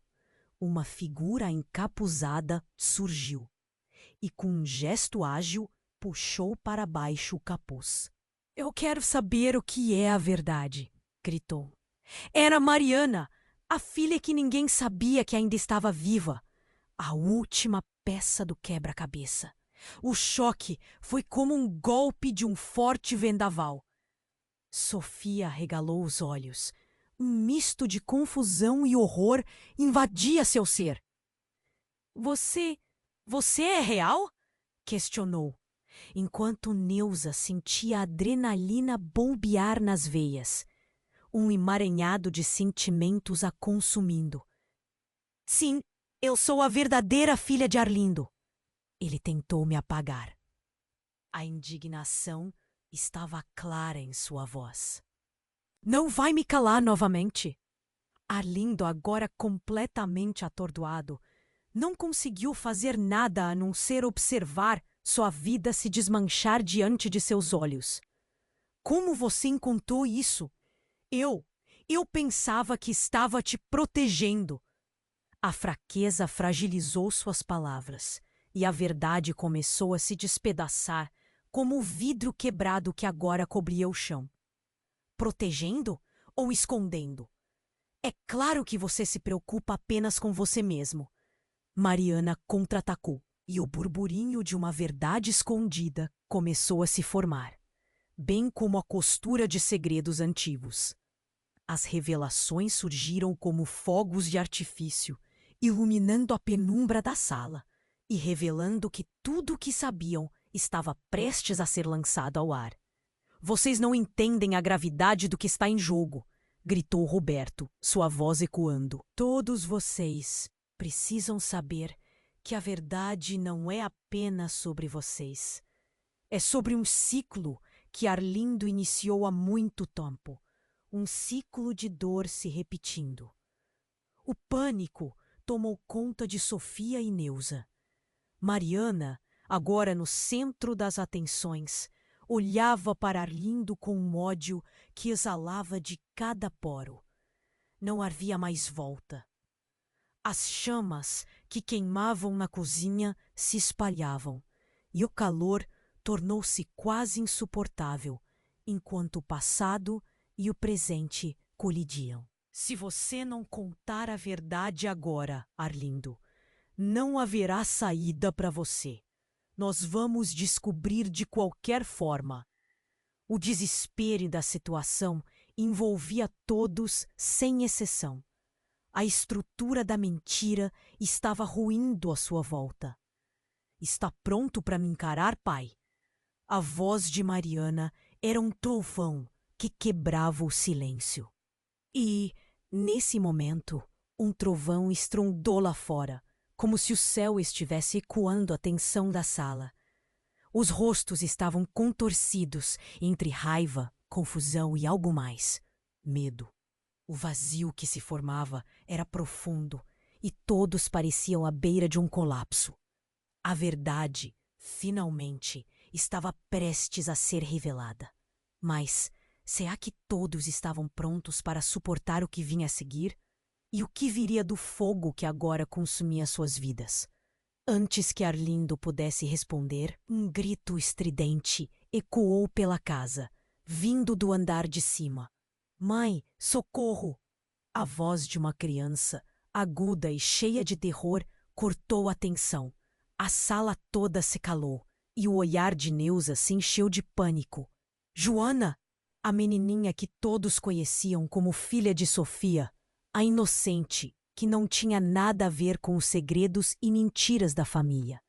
uma figura encapuzada surgiu e, com um gesto ágil, puxou para baixo o capuz. Eu quero saber o que é a verdade, gritou. Era Mariana, a filha que ninguém sabia que ainda estava viva. A última peça do quebra-cabeça. O choque foi como um golpe de um forte vendaval. Sofia arregalou os olhos. Um misto de confusão e horror invadia seu ser. Você é real? Questionou, enquanto Neuza sentia a adrenalina bombear nas veias. Um emaranhado de sentimentos a consumindo. Sim, eu sou a verdadeira filha de Arlindo. Ele tentou me apagar. A indignação estava clara em sua voz. Não vai me calar novamente? Arlindo, agora completamente atordoado, não conseguiu fazer nada a não ser observar sua vida se desmanchar diante de seus olhos. Como você encontrou isso? Eu pensava que estava te protegendo. A fraqueza fragilizou suas palavras e a verdade começou a se despedaçar como o vidro quebrado que agora cobria o chão. Protegendo ou escondendo? É claro que você se preocupa apenas com você mesmo. Mariana contra-atacou e o burburinho de uma verdade escondida começou a se formar, bem como a costura de segredos antigos. As revelações surgiram como fogos de artifício, iluminando a penumbra da sala e revelando que tudo o que sabiam estava prestes a ser lançado ao ar. Vocês não entendem a gravidade do que está em jogo, gritou Roberto, sua voz ecoando. Todos vocês precisam saber que a verdade não é apenas sobre vocês. É sobre um ciclo que Arlindo iniciou há muito tempo. Um ciclo de dor se repetindo. O pânico tomou conta de Sofia e Neuza. Mariana, agora no centro das atenções, olhava para Arlindo com um ódio que exalava de cada poro. Não havia mais volta. As chamas que queimavam na cozinha se espalhavam, e o calor tornou-se quase insuportável, enquanto o passado e o presente colidiam. Se você não contar a verdade agora, Arlindo, não haverá saída para você. Nós vamos descobrir de qualquer forma. O desespero da situação envolvia todos sem exceção. A estrutura da mentira estava ruindo à sua volta. Está pronto para me encarar, pai? A voz de Mariana era um trovão que quebrava o silêncio. E, nesse momento, um trovão estrondou lá fora, como se o céu estivesse ecoando a tensão da sala. Os rostos estavam contorcidos entre raiva, confusão e algo mais: medo. O vazio que se formava era profundo e todos pareciam à beira de um colapso. A verdade, finalmente, estava prestes a ser revelada. Mas será que todos estavam prontos para suportar o que vinha a seguir? E o que viria do fogo que agora consumia suas vidas? Antes que Arlindo pudesse responder, um grito estridente ecoou pela casa, vindo do andar de cima. Mãe, socorro! A voz de uma criança, aguda e cheia de terror, cortou a tensão. A sala toda se calou e o olhar de Neuza se encheu de pânico. Joana! A menininha que todos conheciam como filha de Sofia, a inocente, que não tinha nada a ver com os segredos e mentiras da família,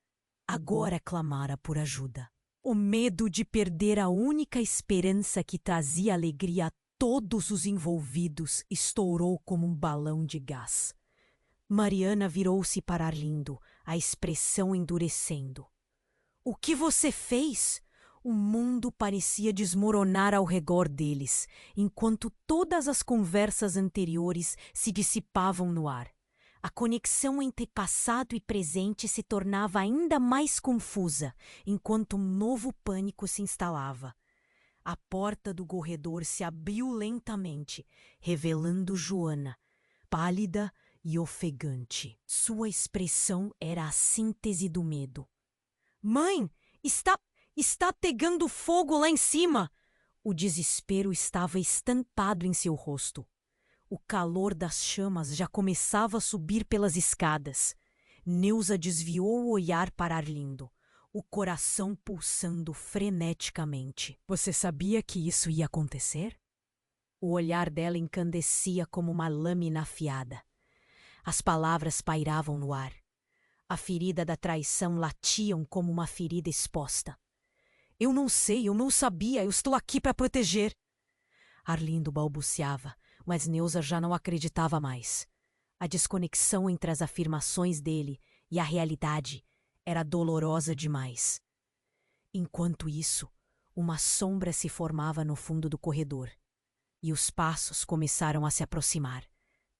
agora clamara por ajuda. O medo de perder a única esperança que trazia alegria a todos os envolvidos estourou como um balão de gás. Mariana virou-se para Arlindo, a expressão endurecendo. O que você fez? O mundo parecia desmoronar ao redor deles, enquanto todas as conversas anteriores se dissipavam no ar. A conexão entre passado e presente se tornava ainda mais confusa, enquanto um novo pânico se instalava. A porta do corredor se abriu lentamente, revelando Joana, pálida e ofegante. Sua expressão era a síntese do medo. Mãe, está pegando fogo lá em cima! O desespero estava estampado em seu rosto. O calor das chamas já começava a subir pelas escadas. Neuza desviou o olhar para Arlindo, o coração pulsando freneticamente. Você sabia que isso ia acontecer? O olhar dela encandecia como uma lâmina afiada. As palavras pairavam no ar. A ferida da traição latiam como uma ferida exposta. Eu não sei, eu não sabia, eu estou aqui para proteger. Arlindo balbuciava, mas Neuza já não acreditava mais. A desconexão entre as afirmações dele e a realidade era dolorosa demais. Enquanto isso, uma sombra se formava no fundo do corredor, e os passos começaram a se aproximar,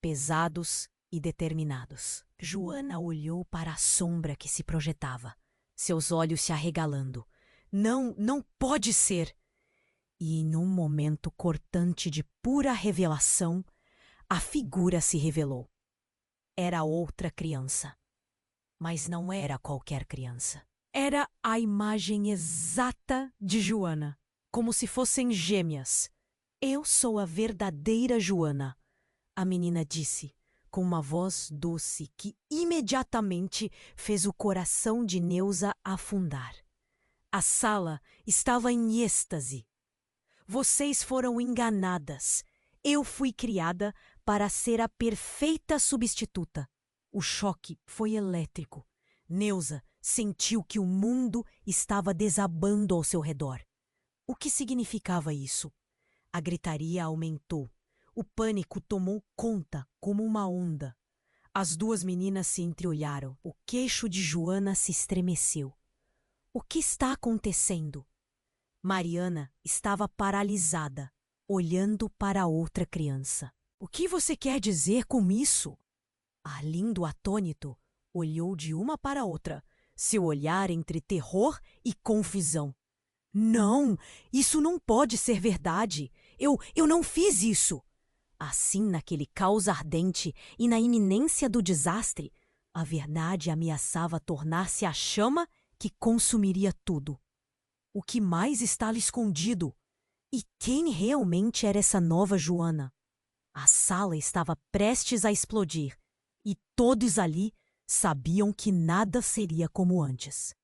pesados e determinados. Joana olhou para a sombra que se projetava, seus olhos se arregalando. Não pode ser! E em um momento cortante de pura revelação, a figura se revelou. Era outra criança. Mas não era qualquer criança. Era a imagem exata de Joana, como se fossem gêmeas. Eu sou a verdadeira Joana, a menina disse, com uma voz doce que imediatamente fez o coração de Neuza afundar. A sala estava em êxtase. Vocês foram enganadas. Eu fui criada para ser a perfeita substituta. O choque foi elétrico. Neuza sentiu que o mundo estava desabando ao seu redor. O que significava isso? A gritaria aumentou. O pânico tomou conta como uma onda. As duas meninas se entreolharam. O queixo de Joana se estremeceu. O que está acontecendo? Mariana estava paralisada, olhando para a outra criança. O que você quer dizer com isso? Arlindo, atônito, olhou de uma para a outra, seu olhar entre terror e confusão. Não, isso não pode ser verdade. Eu não fiz isso. Assim, naquele caos ardente e na iminência do desastre, a verdade ameaçava tornar-se a chama que consumiria tudo. O que mais está ali escondido? E quem realmente era essa nova Joana? A sala estava prestes a explodir e todos ali sabiam que nada seria como antes.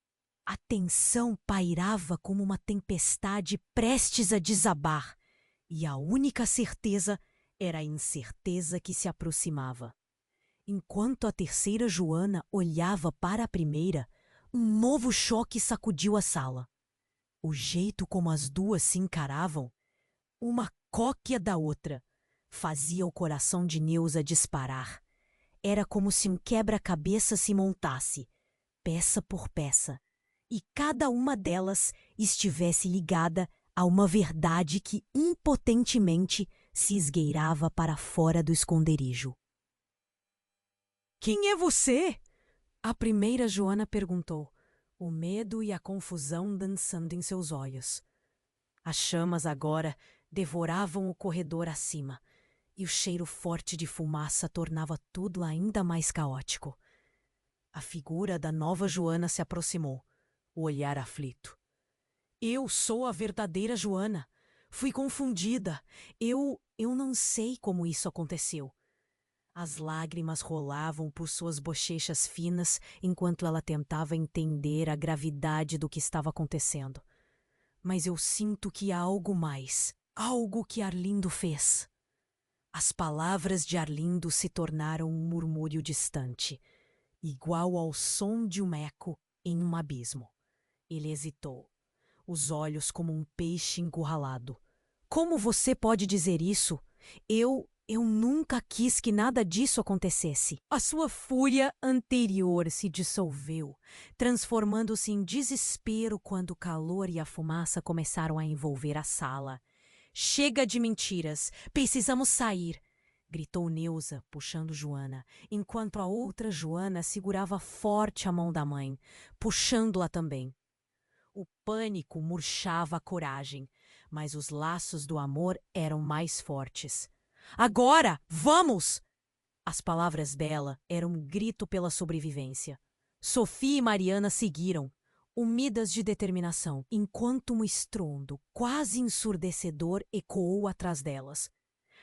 A tensão pairava como uma tempestade prestes a desabar, e a única certeza era a incerteza que se aproximava. Enquanto a terceira Joana olhava para a primeira, um novo choque sacudiu a sala. O jeito como as duas se encaravam, uma cópia da outra, fazia o coração de Neuza disparar. Era como se um quebra-cabeça se montasse, peça por peça, e cada uma delas estivesse ligada a uma verdade que impotentemente se esgueirava para fora do esconderijo. "Quem é você?" a primeira Joana perguntou, o medo e a confusão dançando em seus olhos. As chamas agora devoravam o corredor acima, e o cheiro forte de fumaça tornava tudo ainda mais caótico. A figura da nova Joana se aproximou, o olhar aflito. "Eu sou a verdadeira Joana. Fui confundida. Eu não sei como isso aconteceu." As lágrimas rolavam por suas bochechas finas enquanto ela tentava entender a gravidade do que estava acontecendo. "Mas eu sinto que há algo mais, algo que Arlindo fez." As palavras de Arlindo se tornaram um murmúrio distante, igual ao som de um eco em um abismo. Ele hesitou, os olhos como um peixe encurralado. "Como você pode dizer isso? Eu nunca quis que nada disso acontecesse." A sua fúria anterior se dissolveu, transformando-se em desespero quando o calor e a fumaça começaram a envolver a sala. "Chega de mentiras! Precisamos sair!" gritou Neuza, puxando Joana, enquanto a outra Joana segurava forte a mão da mãe, puxando-a também. O pânico murchava a coragem, mas os laços do amor eram mais fortes. "Agora, vamos!" As palavras dela eram um grito pela sobrevivência. Sofia e Mariana seguiram, úmidas de determinação, enquanto um estrondo quase ensurdecedor ecoou atrás delas.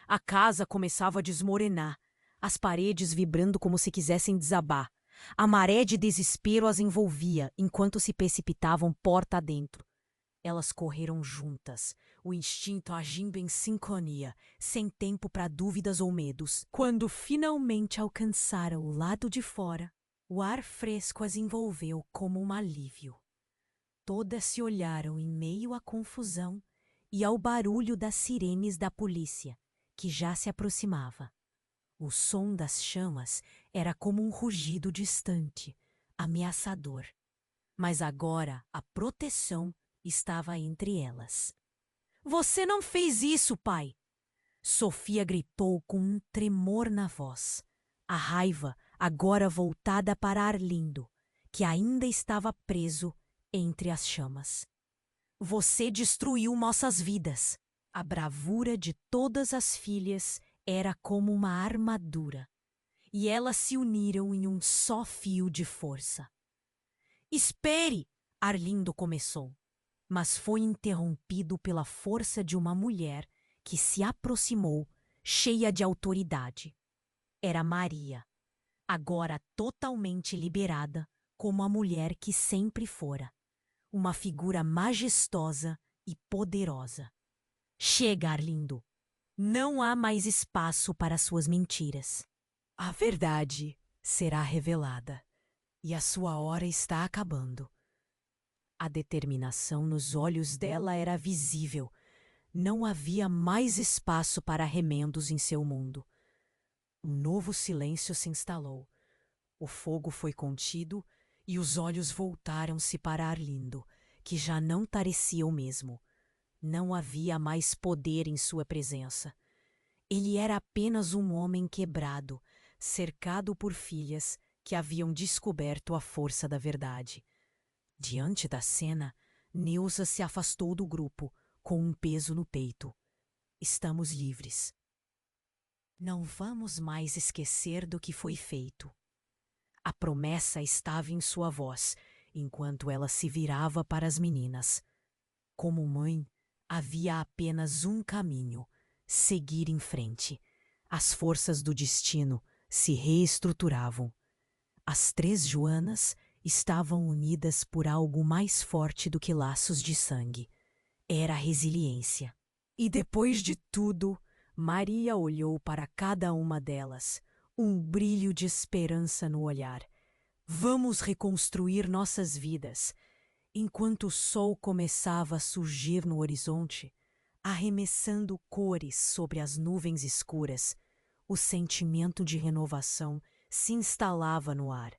A casa começava a desmoronar, as paredes vibrando como se quisessem desabar. A maré de desespero as envolvia enquanto se precipitavam porta adentro. Elas correram juntas, o instinto agindo em sincronia, sem tempo para dúvidas ou medos. Quando finalmente alcançaram o lado de fora, o ar fresco as envolveu como um alívio. Todas se olharam em meio à confusão e ao barulho das sirenes da polícia, que já se aproximava. O som das chamas era como um rugido distante, ameaçador. Mas agora a proteção estava entre elas. "Você não fez isso, pai!" Sofia gritou com um tremor na voz, a raiva agora voltada para Arlindo, que ainda estava preso entre as chamas. "Você destruiu nossas vidas." A bravura de todas as filhas era como uma armadura, e elas se uniram em um só fio de força. "Espere!" Arlindo começou, mas foi interrompido pela força de uma mulher que se aproximou, cheia de autoridade. Era Maria, agora totalmente liberada, como a mulher que sempre fora. Uma figura majestosa e poderosa. "Chega, Arlindo. Não há mais espaço para suas mentiras. A verdade será revelada, e a sua hora está acabando." A determinação nos olhos dela era visível. Não havia mais espaço para remendos em seu mundo. Um novo silêncio se instalou. O fogo foi contido e os olhos voltaram-se para Arlindo, que já não parecia o mesmo. Não havia mais poder em sua presença. Ele era apenas um homem quebrado, cercado por filhas que haviam descoberto a força da verdade. Diante da cena, Neuza se afastou do grupo, com um peso no peito. "Estamos livres." Não vamos mais esquecer do que foi feito. A promessa estava em sua voz, enquanto ela se virava para as meninas. Como mãe, havia apenas um caminho: seguir em frente. As forças do destino se reestruturavam. As três Joanas estavam unidas por algo mais forte do que laços de sangue. Era a resiliência. E depois de tudo, Maria olhou para cada uma delas, um brilho de esperança no olhar. Vamos reconstruir nossas vidas. Enquanto o sol começava a surgir no horizonte, arremessando cores sobre as nuvens escuras, o sentimento de renovação se instalava no ar.